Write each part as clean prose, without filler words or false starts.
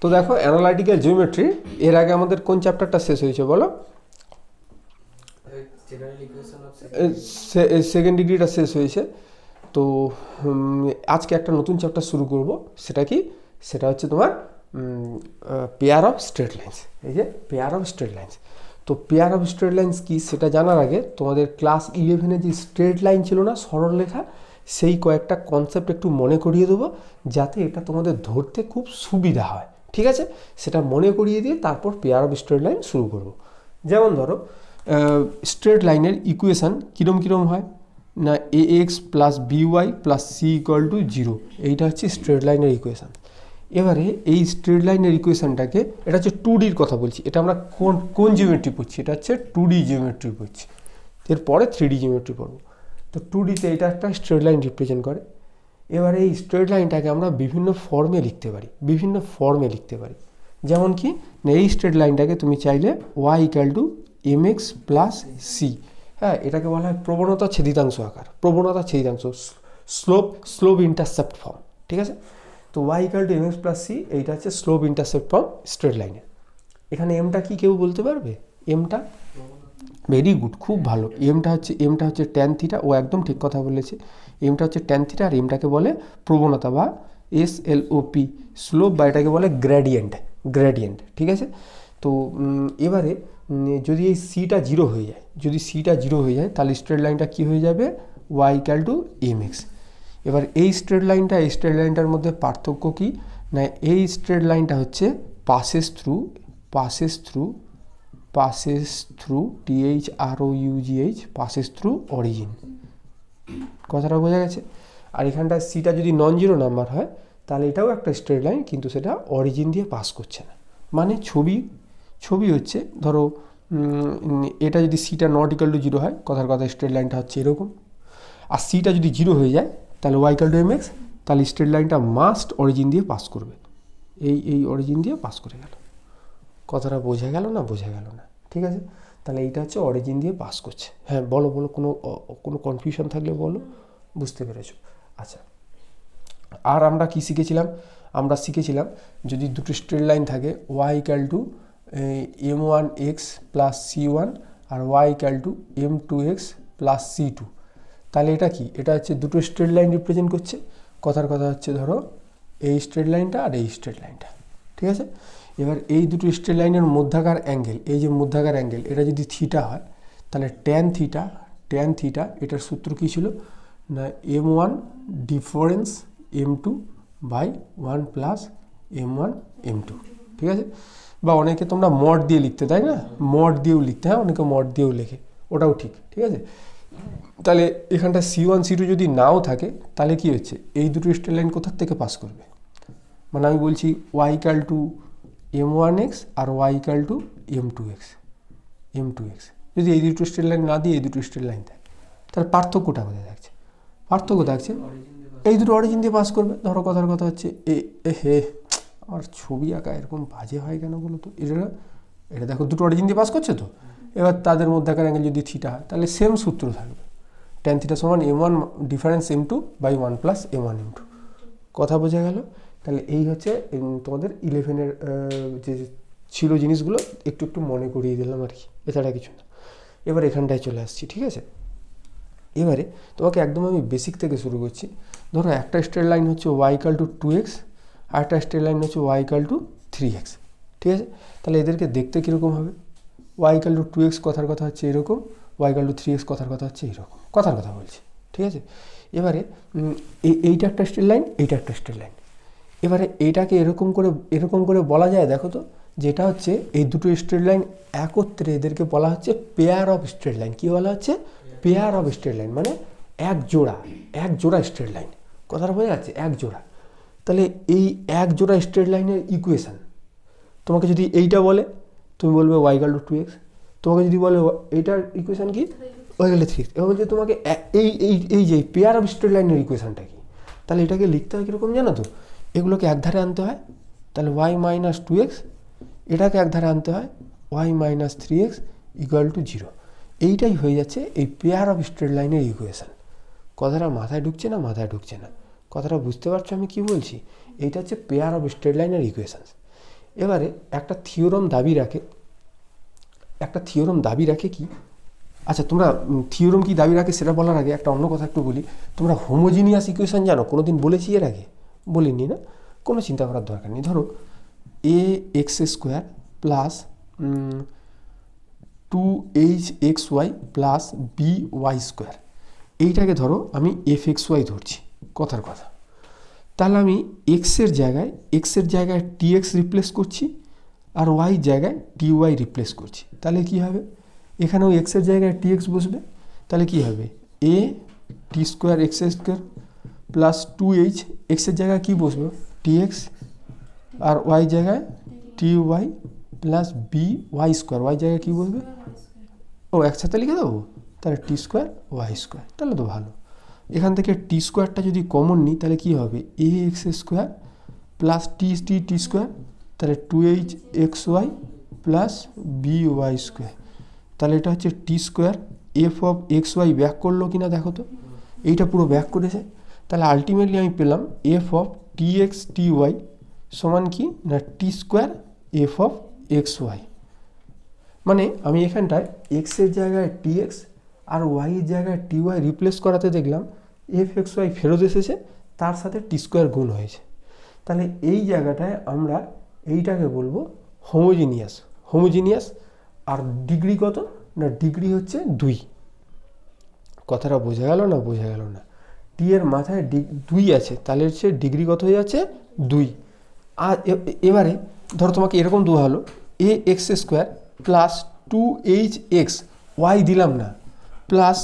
তো দেখো analytical geometry এর আগে আমাদের কোন চ্যাপ্টারটা শেষ হয়েছে বলো? সেকেন্ড ডিগ্রিটা শেষ হয়েছে। তো আজকে একটা নতুন চ্যাপ্টার শুরু করব। সেটা কি? সেটা হচ্ছে তোমার পেয়ার অফ স্ট্রেট লাইন্স। এই যে পেয়ার অফ স্ট্রেট লাইন্স। তো পেয়ার অফ স্ট্রেট লাইন্স কি সেটা জানার আগে তোমাদের ক্লাস 11-এ যে স্ট্রেট লাইন ছিল না, সরলরেখা, সেই কয়েকটা কনসেপ্ট একটু মনে করিয়ে দেবো, যাতে এটা তোমাদের ধরতে খুব সুবিধা হয়। ঠিক আছে? সেটা মনে করিয়ে দিয়ে তারপর পেয়ার অফ স্ট্রেট লাইন শুরু করব। যেমন ধরো স্ট্রেট লাইনের ইকুয়েশান কীরম হয় না, a x plus b y plus c equal to 0, এইটা হচ্ছে স্ট্রেট লাইনের ইকুয়েশান। এবারে এই স্ট্রেট লাইনের ইকুয়েশানটাকে, এটা হচ্ছে 2Dর কথা বলছি, এটা আমরা কোন জিওমেট্রি পড়ছি, এটা হচ্ছে 2D জিওমেট্রি পড়ছি, এরপরে 3D জিওমেট্রি পড়বো। তো 2Dতে এটা একটা স্ট্রেট লাইন রিপ্রেজেন্ট করে। এবারে এই স্ট্রেট লাইনটাকে আমরা বিভিন্ন ফর্মে লিখতে পারি। যেমন কি না, এই স্ট্রেট লাইনটাকে তুমি চাইলে y equal to mx plus c, হ্যাঁ, এটাকে বলা হয় প্রবণতা ছেদিতাংশ আকার, স্লোপ ইন্টারসেপ্ট ফর্ম। ঠিক আছে? তো y equal to mx plus c, এইটা হচ্ছে স্লোপ ইন্টারসেপ্ট ফর্ম স্ট্রেট লাইনের। এখানে এমটা কি কেউ বলতে পারবে? এমটা ভেরি গুড, খুব ভালো। এমটা হচ্ছে ট্যান থিটা। ও একদম ঠিক কথা বলেছে। এমটা হচ্ছে ট্যান থিটা, আর এমটাকে বলে প্রবণতা বা SLOP, স্লোপ, বা এটাকে বলে গ্রেডিয়েন্ট। ঠিক আছে? তো এবারে যদি এই সিটা জিরো হয়ে যায়, তাহলে স্ট্রেট লাইনটা কি হয়ে যাবে? y equal to mx। এবার এই স্ট্রেট লাইনটার মধ্যে পার্থক্য কি না, এই স্ট্রেট লাইনটা হচ্ছে passes through THROUGH, passes through origin. কথাটা বোঝা গেছে? আর এখানটা সিটা যদি নন জিরো নাম্বার হয়, তাহলে এটাও একটা স্ট্রেট লাইন, কিন্তু সেটা অরিজিন দিয়ে পাস করছে না। মানে ছবি হচ্ছে, ধরো এটা যদি সিটা নট ইকুয়াল টু 0 হয়, কথার কথা স্ট্রেট লাইনটা হচ্ছে এরকম। আর সিটা যদি 0 হয়ে যায়, তাহলে y ইকুয়াল টু mx, তাহলে স্ট্রেট লাইনটা মাস্ট অরিজিন দিয়ে পাস করবে। এই অরিজিন দিয়ে পাস করে গেল। কথাটা বোঝা গেল না? ঠিক আছে? তাহলে এইটা হচ্ছে অরিজিন দিয়ে পাস করছে। হ্যাঁ, বলো কোনো কনফিউশন থাকলে বলো, বুঝতে পেরেছো? আচ্ছা, আর আমরা কি শিখেছিলাম? আমরা শিখেছিলাম যদি দুটো স্ট্রেট লাইন থাকে, y equal to m1x plus c1 আর y equal to m2x plus c2, তাহলে এটা কি? এটা হচ্ছে দুটো স্ট্রেট লাইন রিপ্রেজেন্ট করছে। কথার কথা হচ্ছে ধরো এই স্ট্রেট লাইনটা আর এই স্ট্রেট লাইনটা। ঠিক আছে? এবার এই দুটো স্ট্রেট লাইনের মধ্যাকার অ্যাঙ্গেল, এই যে মধ্যাকার অ্যাঙ্গেল, এটা যদি থিটা হয়, তাহলে ট্যান থিটা এটার সূত্র কী ছিল না, m1 difference m2 by 1 plus m1 m2। ঠিক আছে? বা অনেকে তোমরা মড দিয়ে লিখতে, তাই না? মড দিয়েও লিখতে, হ্যাঁ, অনেকে মড দিয়েও লেখে, ওটাও ঠিক। ঠিক আছে? তাহলে এখানটা c1 c2 যদি নাও থাকে, তাহলে কি হচ্ছে, এই দুটো স্ট্রেট লাইন কোথার থেকে পাস করবে? মানে আমি বলছি y ইকুয়াল টু m1x আর y ইকুয়াল টু m2x। যদি এই দুটো স্ট্রেট লাইন না দিয়ে এই দুটো স্ট্রেট লাইন থাকে, তাহলে পার্থক্যটা কোথায় থাকছে? এই দুটো অরিজিন দিয়ে পাস করবে। ধরো কথার কথা হচ্ছে আমার ছবি আঁকা এরকম বাজে হয় কেন বলো তো? এটা দেখো দুটো অরিজিন দিয়ে পাস করছে তো। এবার তাদের মধ্যেকার অ্যাঙ্গেল যদি থিটা হয়, তাহলে সেম সূত্র থাকবে, ট্যান থিটা সমান m1 difference m2 by 1 plus m1 m2। কথা বোঝা গেল? তাহলে এই হচ্ছে তোমাদের 11-এর যে ছিল জিনিসগুলো, একটু মনে করিয়ে দিলাম আর কি, এছাড়া কিছু না। এবার এখানটায় চলে আসছি। ঠিক আছে? এবারে তোমাকে একদম আমি বেসিক থেকে শুরু করছি। ধরো একটা স্ট্রেট লাইন হচ্ছে y ইকুয়াল টু 2x, আর একটা স্ট্রেট লাইন হচ্ছে y ইকুয়াল টু 3x। ঠিক আছে? তাহলে এদেরকে দেখতে কীরকম হবে? y ইকুয়াল টু 2x কথার কথা হচ্ছে এরকম, y ইকুয়াল টু 3x কথার কথা হচ্ছে এরকম, কথার কথা বলছি। ঠিক আছে? এবারে এইটা একটা স্ট্রেট লাইন, এইটা একটা স্ট্রেট লাইন। এবারে এইটাকে এরকম করে বলা যায়, দেখো তো, যেটা হচ্ছে এই দুটো স্ট্রেট লাইন একত্রে, এদেরকে বলা হচ্ছে পেয়ার অফ স্ট্রেট লাইন। কি বলা হচ্ছে? পেয়ার অফ স্ট্রেট লাইন, মানে এক জোড়া স্ট্রেট লাইন। কথাটা বোঝা যাচ্ছে? এক জোড়া। তাহলে এই এক জোড়া স্ট্রেট লাইনের ইকুয়েশান তোমাকে যদি এইটা বলে, তুমি বলবে y ইকুয়াল টু 2x। তোমাকে যদি বলে এইটার ইকুয়েশান কি, y ইকুয়াল টু 3x। এবার বলছে তোমাকে এই যে পেয়ার অফ স্ট্রেট লাইনের ইকুয়েশানটা কি, তাহলে এটাকে লিখতে হয় কীরকম জানো তো? এগুলোকে একধারে আনতে হয়, তাহলে y মাইনাস 2x, এটাকে একধারে আনতে হয় y minus 3x equal to 0। এইটাই হয়ে যাচ্ছে এই পেয়ার অফ স্ট্রেট লাইনের ইকুয়েশান। কথাটা মাথায় ঢুকছে না? কথাটা বুঝতে পারছো আমি কি বলছি? এইটা হচ্ছে পেয়ার অফ স্ট্রেট লাইনের ইকুয়েশান। এবারে একটা থিওরাম দাবি রাখে কি, আচ্ছা তোমরা থিওরাম কি দাবি রাখে সেটা বলার আগে একটা অন্য কথা একটু বলি। তোমরা হোমোজিনিয়াস ইকুয়েশন জানো? কোনোদিন বলেছি এর আগে? বলিনি না, কোনো চিন্তা করার দরকার নেই। ধরো a x square plus 2hxy plus by square, এইটাকে ধরো আমি fxy ধরছি, কথার কথা। তাহলে আমি এক্সের জায়গায় tx রিপ্লেস করছি আর ওয়াই জায়গায় dy রিপ্লেস করছি। তাহলে কি হবে, এখানেও এক্সের জায়গায় tx বসবে, তাহলে কি হবে a t square x square plus 2h, এক্সের জায়গায় কি বসবে tx আর ওয়াই জায়গায় ty plus by square, y জায়গায় কি বলবে, ও একসাথে লিখে দেবো, তাহলে টি স্কোয়ার ওয়াই স্কোয়ার। তাহলে তো ভালো, এখান থেকে টি স্কোয়ারটা যদি কমন নিই তাহলে কি হবে a x square plus t square, তাহলে 2hxy প্লাস by স্কোয়ার। তাহলে এটা হচ্ছে t square f of x y back করলো কিনা দেখো তো, এইটা পুরো ব্যাক করেছে। তাহলে আলটিমেটলি আমি পেলাম f of t x t y সমান কি না t square f of x y. মানে আমি এখানটায় এক্সের জায়গায় টিএক্স আর ওয়াইয়ের জায়গায় টি ওয়াই রিপ্লেস করাতে দেখলাম এফ এক্স ওয়াই ফেরত এসেছে, তার সাথে টি স্কোয়ার গুণ হয়েছে। তাহলে এই জায়গাটায় আমরা এইটাকে বলবো হোমোজিনিয়াস। আর ডিগ্রি কত না, ডিগ্রি হচ্ছে 2। কথাটা বোঝা গেল না? বোঝা গেল না? টি এর মাথায় 2 আছে, তাহলে হচ্ছে ডিগ্রি কত হয়ে যাচ্ছে 2। আর এবারে ধরো তোমাকে এরকম দেওয়া হলো a x square plus 2hx, y দিলাম না, প্লাস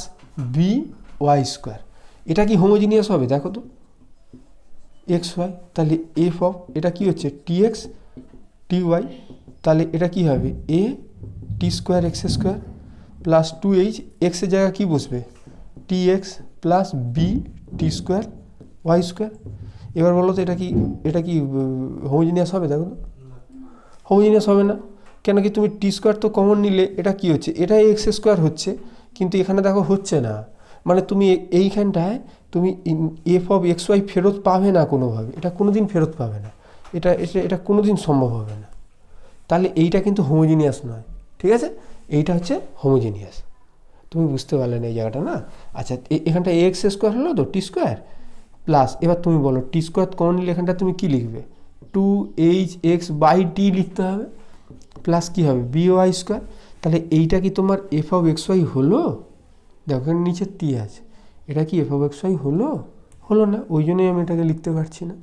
by স্কোয়ার। এটা কি হোমোজিনিয়াস হবে দেখো তো, এক্স ওয়াই, তাহলে এফ অফ এটা কি হচ্ছে টিএক্স টি ওয়াই, তাহলে এটা কি হবে a t square x square plus 2h, এক্সের জায়গায় কি বসবে t x plus t square y square. এবার বলো তো এটা কি হোমোজিনিয়াস হবে দেখো তো? হোমোজিনিয়াস হবে না। কেন কি, তুমি টি স্কোয়ার তো কমন নিলে এটা কি হচ্ছে, এটাই এক্স স্কোয়ার হচ্ছে, কিন্তু এখানে দেখো হচ্ছে না। মানে তুমি এইখানটায় তুমি এফ অফ এক্স ওয়াই ফেরত পাবে না কোনোভাবে, এটা কোনোদিন ফেরত পাবে না, এটা কোনোদিন সম্ভব হবে না। তাহলে এইটা কিন্তু হোমোজিনিয়াস নয়, ঠিক আছে? এইটা হচ্ছে হোমোজিনিয়াস। তুমি বুঝতে পারলে না এই জায়গাটা না? আচ্ছা, এখানটা এক্স স্কোয়ার হলো তো টি স্কোয়ার প্লাস, এবার তুমি বলো টি স্কোয়ার কমন নিলে এখানটা তুমি কি লিখবে 2hx/t লিখতে হবে, প্লাস কী হবে by স্কোয়ার। তাহলে এইটা কি তোমার এফ অফ এক্স ওয়াই হলো? দেখো এখানে নিচে টি আছে, এটা কি এফ অফ এক্স ওয়াই হলো না, ওই জন্যই আমি এটাকে লিখতে পারছি না।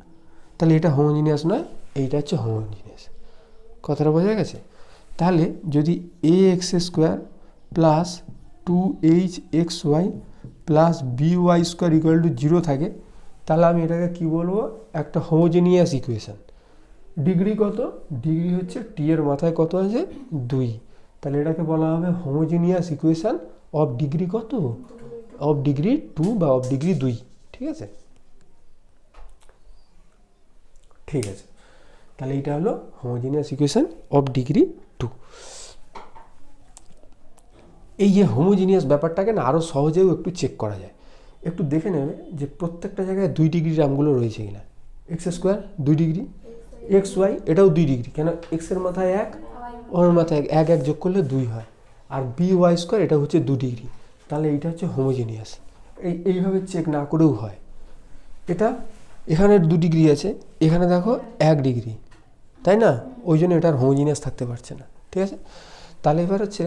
তাহলে এটা হোমোজিনিয়াস নয়, এইটা হচ্ছে হোমোজিনিয়াস। কথাটা বোঝা গেছে? তাহলে যদি a x square plus 2hxy plus by square equal to 0 থাকে, তাহলে আমি এটাকে কি বলবো, একটা হোমোজিনিয়াস ইকুয়েশন। ডিগ্রি কত, ডিগ্রি হচ্ছে টি এর মাথায় কত আছে 2, তাহলে এটাকে বলা হবে হোমোজিনিয়াস ইকুয়েশন অফ ডিগ্রি কত, অফ ডিগ্রি 2 বা অফ ডিগ্রি 2। ঠিক আছে, ঠিক আছে। তাহলে এইটা হলো হোমোজিনিয়াস ইকুয়েশন অফ ডিগ্রি 2। এই যে হোমোজিনিয়াস ব্যাপারটাকে না আরও সহজেও একটু চেক করা যায়। একটু দেখে নেবে যে প্রত্যেকটা জায়গায় 2 ডিগ্রি টার্মগুলো রয়েছে কিনা। X square 2 degree, x y এটাও 2 ডিগ্রি, কেন এক্সের মাথায় 1, ওর মাথায় 1 যোগ করলে 2 হয়, আর by স্কোয়ার এটা হচ্ছে 2 ডিগ্রি, তাহলে এইটা হচ্ছে হোমোজিনিয়াস। এইভাবে চেক না করেও হয়। এটা এখানে 2 ডিগ্রি আছে, এখানে দেখো 1 ডিগ্রি, তাই না? ওই জন্য এটার হোমোজিনিয়াস থাকতে পারছে না। ঠিক আছে, তাহলে এবার হচ্ছে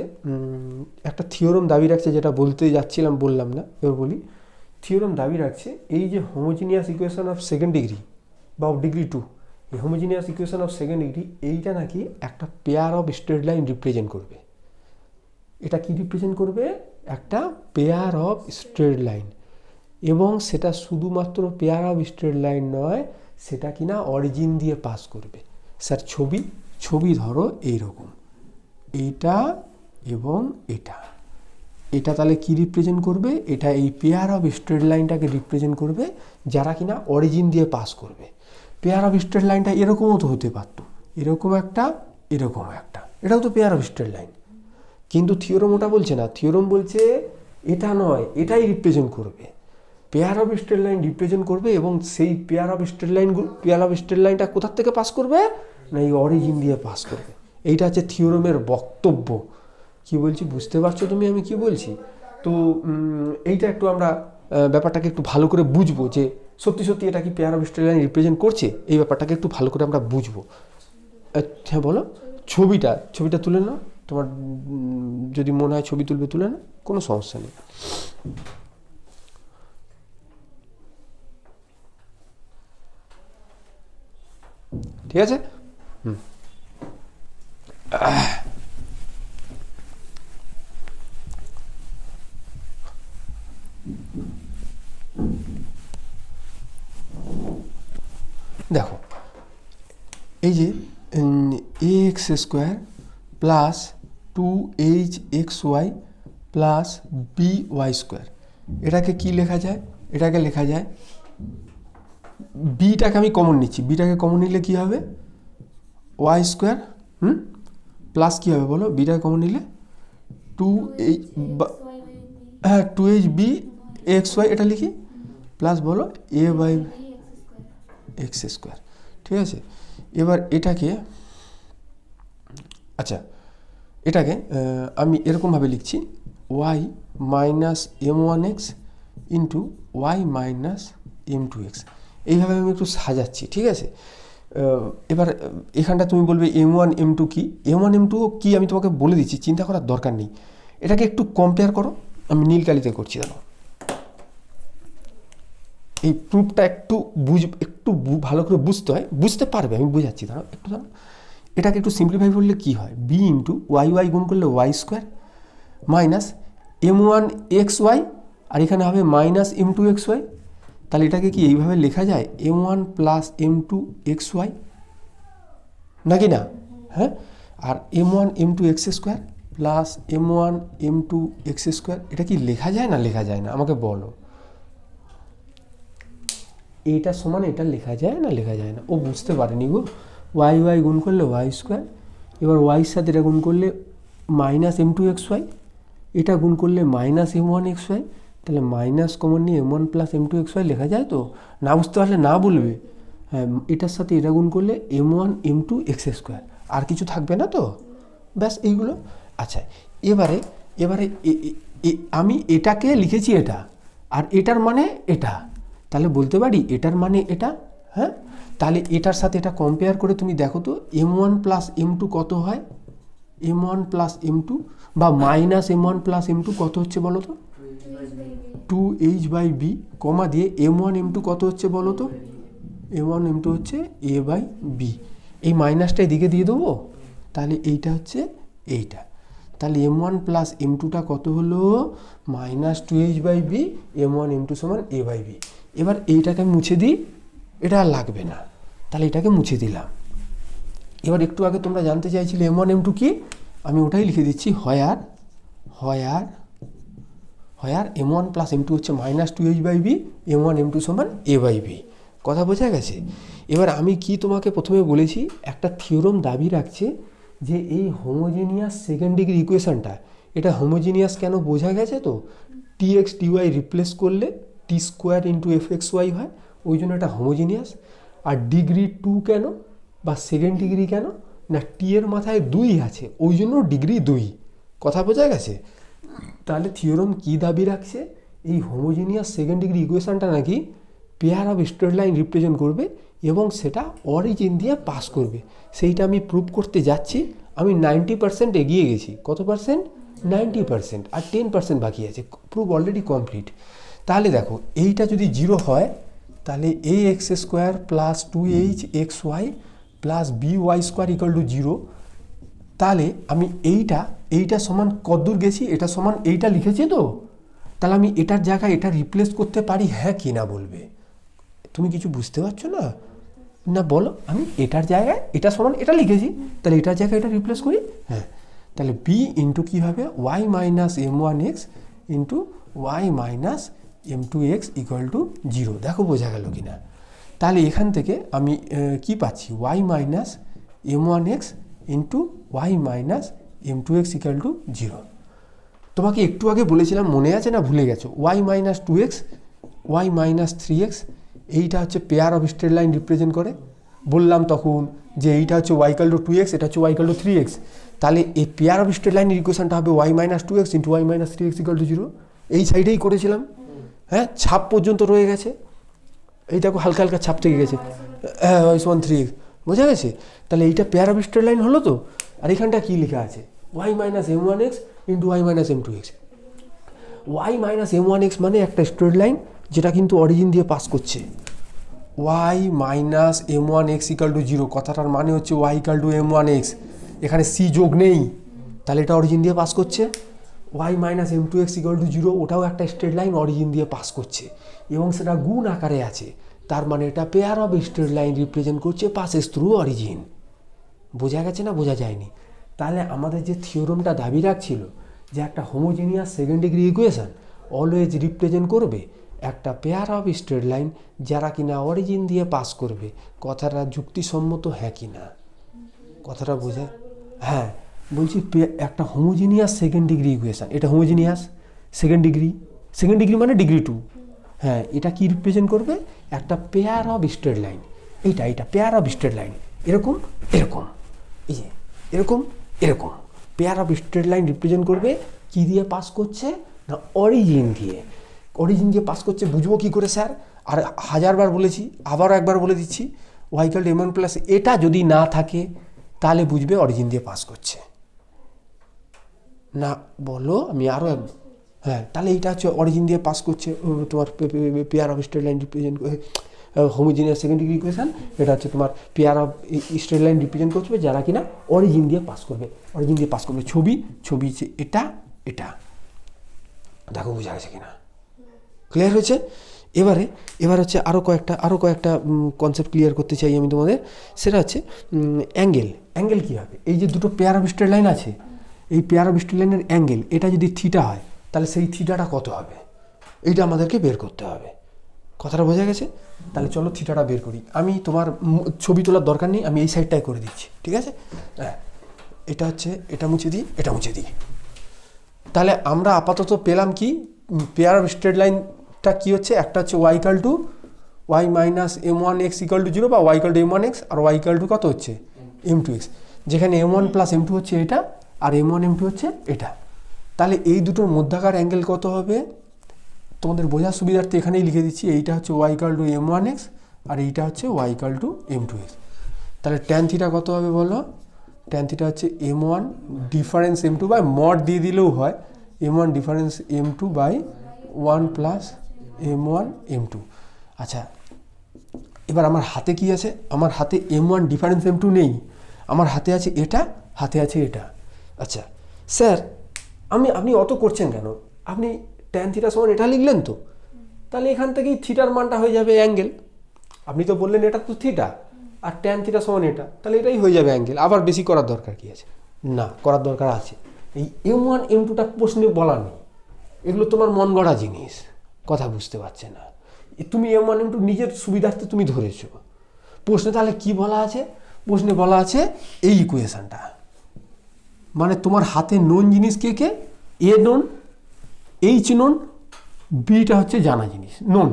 একটা থিওরাম দাবি রাখছে, যেটা বলতে যাচ্ছিলাম বললাম না, এবার বলি। থিওরাম দাবি রাখছে এই যে homogeneous equation of second degree বা অফ ডিগ্রি 2, এই homogeneous equation of second degree এইটা নাকি একটা pair of straight line represent করবে। এটা কি রিপ্রেজেন্ট করবে? একটা পেয়ার অফ স্ট্রেট লাইন। এবং সেটা শুধুমাত্র পেয়ার অফ স্ট্রেট লাইন নয়, সেটা কিনা অরিজিন দিয়ে পাস করবে। স্যার ছবি ধরো এইরকম, এইটা এবং এটা তাহলে কি রিপ্রেজেন্ট করবে? এটা এই পেয়ার অফ স্ট্রেট লাইনটাকে রিপ্রেজেন্ট করবে, যারা কিনা অরিজিন দিয়ে পাস করবে। পেয়ার অফ স্ট্রেট লাইনটা এরকমও তো হতে পারতো, এরকম একটা, এটাও তো পেয়ার অফ স্ট্রেট লাইন। কিন্তু থিওরাম ওটা বলছে না, থিওরাম বলছে এটা নয়, এটাই রিপ্রেজেন্ট করবে। Pair of straight line represent করবে, এবং সেই পেয়ার অফ স্ট্রেট লাইনটা কোথার থেকে পাস করবে? না এই অরিজিন দিয়ে পাস করবে। এইটা হচ্ছে থিওরেমের বক্তব্য। কি বলছি বুঝতে পারছো তুমি আমি কি বলছি? তো এইটা একটু আমরা ব্যাপারটাকে একটু ভালো করে বুঝবো যে সত্যি সত্যি এটা কি pair of straight line represent করছে, এই ব্যাপারটাকে একটু ভালো করে আমরা বুঝবো। হ্যাঁ বলো, ছবিটা তুলে নাও, তোমার যদি মনে হয় ছবি তুলবে তুলে নাও, কোনো সমস্যা নেই। ঠিক আছে। দেখো এই যে a x square plus 2hxy plus by square, এটাকে কি লেখা যায়? এটাকে লেখা যায়, বিটাকে আমি কমন নিচ্ছি, বিটাকে কমন নিলে কি হবে? ওয়াই স্কোয়ার প্লাস কী হবে বলো, বিটাকে কমন নিলে 2h, হ্যাঁ 2hbxy এটা লিখি, প্লাস বলো a/x স্কোয়ার। ঠিক আছে, এবার এটাকে আচ্ছা এটাকে আমি এরকমভাবে লিখছি, y minus m1x into y minus m2x। এইভাবে আমি একটু সাজাচ্ছি। ঠিক আছে, এবার এখানটা তুমি বলবে m1 m2 কি, m1 m2 কি আমি তোমাকে বলে দিচ্ছি, চিন্তা করার দরকার নেই। এটাকে একটু কম্পেয়ার করো, আমি নীল কালিতে করছি। দাঁড়ো, এই প্রুফটা একটু ভালো করে বুঝতে হয়, বুঝতে পারবে, আমি বুঝাচ্ছি। দাঁড়াও একটু দাঁড়াও, এটাকে একটু সিম্পলিফাই করলে কি হয়, বি ইন্টু ওয়াই গুণ করলে ওয়াই স্কোয়ার মাইনাস m1xy, আর এখানে হবে মাইনাস m2xy। তাহলে এটাকে কি এইভাবে লেখা যায়, m1 প্লাস m2xy নাকি না? হ্যাঁ, আর m1 m2x square plus m1 m2x square, এটা কি লেখা যায় না লেখা যায় না আমাকে বলো? এইটা সমান এটা লেখা যায় না লেখা যায় না? ও বুঝতে পারেনি গো। ওয়াই গুণ করলে ওয়াই স্কোয়ার, এবার ওয়াইয়ের সাথে এটা গুণ করলে মাইনাস m2xy, এটা গুণ করলে মাইনাস m1xy, তাহলে মাইনাস কমন নিয়ে m1 প্লাস m2xy লেখা যায় তো? না বুঝতে পারলে না বলবে। হ্যাঁ, এটার সাথে এটা গুণ করলে m1 m2x স্কোয়ার, আর কিছু থাকবে না তো? ব্যাস এইগুলো। আচ্ছা এবারে আমি এটাকে লিখেছি এটা, আর এটার মানে এটা, তাহলে বলতে পারি এটার মানে এটা। হ্যাঁ, তাহলে এটার সাথে এটা কম্পেয়ার করে তুমি দেখো তো m1 প্লাস m2 কত হয়, m1 প্লাস m2 বা মাইনাস m1 প্লাস m2 কত হচ্ছে বলো তো? 2h/b কমা দিয়ে m1 m2 কত হচ্ছে বলো তো? m1 m2 হচ্ছে a/b। এই মাইনাসটা এদিকে দিয়ে দেবো, তাহলে এইটা হচ্ছে এইটা। তাহলে m1 প্লাস m2টা কত হলো? মাইনাস 2h/b, m1 m2 সমান a/b। এবার এইটাকে মুছে দিই, এটা আর লাগবে না, তাহলে এটাকে মুছে দিলাম। এবার একটু আগে তোমরা জানতে চাইছিলে m1 m2 কি, আমি ওটাই লিখে দিচ্ছি, হয়ার m1 প্লাস m2 হচ্ছে মাইনাস 2h/b, m1 m2 সমান a/b। কথা বোঝা গেছে? এবার আমি কি তোমাকে প্রথমে বলেছি, একটা থিওরেম দাবি রাখছে যে এই হোমোজিনিয়াস সেকেন্ড ডিগ্রি ইকুয়েশনটা, এটা হোমোজিনিয়াস কেন বোঝা গেছে তো? tx dy রিপ্লেস করলে টি স্কোয়ার ইন্টু fxy হয়, ওই জন্য এটা হোমোজিনিয়াস। আর ডিগ্রি 2 কেন বা সেকেন্ড ডিগ্রি কেন না, টি এর মাথায় 2 আছে, ওই জন্য ডিগ্রি 2। কথা বোঝা গেছে? তাহলে থিওরেম কি দাবি রাখছে, এই হোমোজিনিয়াস সেকেন্ড ডিগ্রি ইকুয়েশনটা নাকি pair of straight line represent করবে এবং সেটা অরিজিন দিয়ে পাস করবে। সেইটা আমি প্রুভ করতে যাচ্ছি। আমি 90% এগিয়ে গেছি। কত পার্সেন্ট? 90%, আর 10% বাকি আছে, প্রুভ অলরেডি কমপ্লিট। তাহলে দেখো এইটা যদি 0 হয়, তাহলে ax square plus 2hxy plus by square equal to 0। তাহলে আমি এইটা সমান কতদূর গেছি, এটা সমান এইটা লিখেছি তো, তাহলে আমি এটার জায়গায় এটা রিপ্লেস করতে পারি, হ্যাঁ কি না বলবে? তুমি কিছু বুঝতে পারছো না? না বলো, আমি এটার জায়গায় এটা সমান এটা লিখেছি, তাহলে এটার জায়গায় এটা রিপ্লেস করি। হ্যাঁ, তাহলে b ইন্টু কী হবে, y minus m1x into y minus m2x equal to 0। দেখো বোঝা গেল কি না? তাহলে এখান থেকে আমি কি পাচ্ছি, y minus m1x into y minus m2x equal to 0। তোমাকে একটু আগে বলেছিলাম, মনে আছে না ভুলে গেছো? y minus 2x, y minus 3x, এইটা হচ্ছে pair of straight line represent করে। বললাম তখন যে এইটা হচ্ছে ওয়াই ইকুয়াল টু 2x, এটা হচ্ছে ওয়াই ইকুয়াল টু 3x, তাহলে এই পেয়ার অফ স্ট্রেট লাইনের ইকুয়েশনটা হবে y minus 2x into y minus 3x equal to 0। এই সাইডেই করেছিলাম, হ্যাঁ, ছাপ পর্যন্ত রয়ে গেছে, এই দেখো হালকা হালকা ছাপ থেকে গেছে, হ্যাঁ ওয়াই সমান 3x, বোঝা গেছে? তাহলে এইটা পেয়ার অফ স্ট্রেট লাইন হলো তো। আর এখানটা কী লেখা আছে, y minus m1x into y minus m2x। Y minus m1x মানে একটা স্ট্রেট লাইন যেটা কিন্তু অরিজিন দিয়ে পাস করছে। Y minus m1x equal to 0, কথাটার মানে হচ্ছে ওয়াই ইকাল টু m1x, এখানে সি যোগ নেই, তাহলে এটা অরিজিন দিয়ে পাস করছে। Y minus m2x equal to 0, ওটাও একটা স্ট্রেট লাইন অরিজিন দিয়ে পাস করছে এবং সেটা গুণ আকারে আছে, তার মানে এটা pair of straight line represent করছে পাসেস থ্রু অরিজিন। বোঝা গেছে না বোঝা যায়নি? তাহলে আমাদের যে থিওরামটা দাবি রাখছিল যে একটা homogeneous second degree equation always represent করবে একটা পেয়ার অফ স্ট্রেট লাইন যারা কিনা অরিজিন দিয়ে পাস করবে, কথাটা যুক্তিসম্মত হ্যাঁ কি না? কথাটা বোঝা? হ্যাঁ, বলছি একটা হোমোজিনিয়াস সেকেন্ড ডিগ্রি ইকুয়েশন, এটা হোমোজিনিয়াস সেকেন্ড ডিগ্রি মানে ডিগ্রি 2, হ্যাঁ, এটা কি রিপ্রেজেন্ট করবে? একটা পেয়ার অফ স্ট্রেট লাইন, এইটা পেয়ার অফ স্ট্রেট লাইন, এরকম এরকম, এই যে এরকম এরকম pair of straight line represent করবে কি দিয়ে পাস করছে না অরিজিন দিয়ে। অরিজিন দিয়ে পাস করছে বুঝবো কী করে স্যার? আর হাজারবার বলেছি, আবারও একবার বলে দিচ্ছি, Y equal two m1 plus এটা যদি না থাকে তাহলে বুঝবে অরিজিন দিয়ে পাস করছে না। বলো, আমি আরও একবার, হ্যাঁ, তাহলে এইটা হচ্ছে অরিজিন দিয়ে পাস করছে তোমার pair of straight line represent homogeneous second degree equation, এটা হচ্ছে তোমার pair of straight line represent করবে যারা কিনা অরিজিন দিয়ে পাস করবে, অরিজিন দিয়ে পাস করবে। ছবি এটা এটা, দেখো বোঝা গেছে কিনা? ক্লিয়ার হয়েছে? এবার হচ্ছে আরও কয়েকটা কনসেপ্ট ক্লিয়ার করতে চাই আমি তোমাদের। সেটা হচ্ছে অ্যাঙ্গেল কী হবে? এই যে দুটো পেয়ার অফ স্ট্রেট লাইন আছে, এই পেয়ার অফ স্ট্রেট লাইনের অ্যাঙ্গেল এটা যদি থিটা হয় তাহলে সেই থিটাটা কত হবে, এইটা আমাদেরকে বের করতে হবে। কথাটা বোঝা গেছে? তাহলে চলো থিটাটা বের করি। আমি তোমার ছবি তোলার দরকার নেই, আমি এই সাইডটাই করে দিচ্ছি, ঠিক আছে? হ্যাঁ, এটা হচ্ছে, এটা মুছে দিই। তাহলে আমরা আপাতত পেলাম কি, পেয়ার অফ স্ট্রেট লাইনটা কী হচ্ছে, একটা হচ্ছে y equal to y minus m1x equal to 0 বা ওয়াই ইকাল টু m1x, আর ওয়াই ইকাল টু কত হচ্ছে m2x, যেখানে m1 প্লাস m2 হচ্ছে এটা আর m1 m2 হচ্ছে এটা। তাহলে এই দুটোর মধ্যাকার অ্যাঙ্গেল কত হবে? তোমাদের বোঝার সুবিধার্থে এখানেই লিখে দিচ্ছি, এইটা হচ্ছে ওয়াই ইকাল টু m1x আর এইটা হচ্ছে ওয়াই ইকাল টু m2x। তাহলে ট্যান থিটা কত হবে বলো? ট্যান থিটা হচ্ছে m1 difference m2 by mod দিয়ে দিলেও হয়, m1 difference m2 by 1 plus m1 m2। আচ্ছা, এবার আমার হাতে কি আছে? আমার হাতে m1 ডিফারেন্স m2 নেই, আমার হাতে আছে এটা, হাতে আছে এটা। আচ্ছা স্যার, আপনি অত করছেন কেন? আপনি ট্যান থিটা সমান এটা লিখলেন তো, তাহলে এখান থেকেই থিটার মানটা হয়ে যাবে অ্যাঙ্গেল। আপনি তো বললেন এটা তো থিটা আর ট্যান থিটা সমান এটা, তাহলে এটাই হয়ে যাবে অ্যাঙ্গেল। আবার বেশি করার দরকার কি আছে? না, করার দরকার আছে। এই m1 m2টা প্রশ্নে বলা নেই, এগুলো তোমার মন গড়া জিনিস, কথা বুঝতে পারছে না তুমি। m1 m2 নিজের সুবিধার্থে তুমি ধরেছো। প্রশ্নে তাহলে কি বলা আছে? প্রশ্নে বলা আছে এই ইকুয়েশনটা, মানে তোমার হাতে নোন জিনিস কে কে? এ নোন, এইচ নোন, বিটা হচ্ছে জানা জিনিস নোন।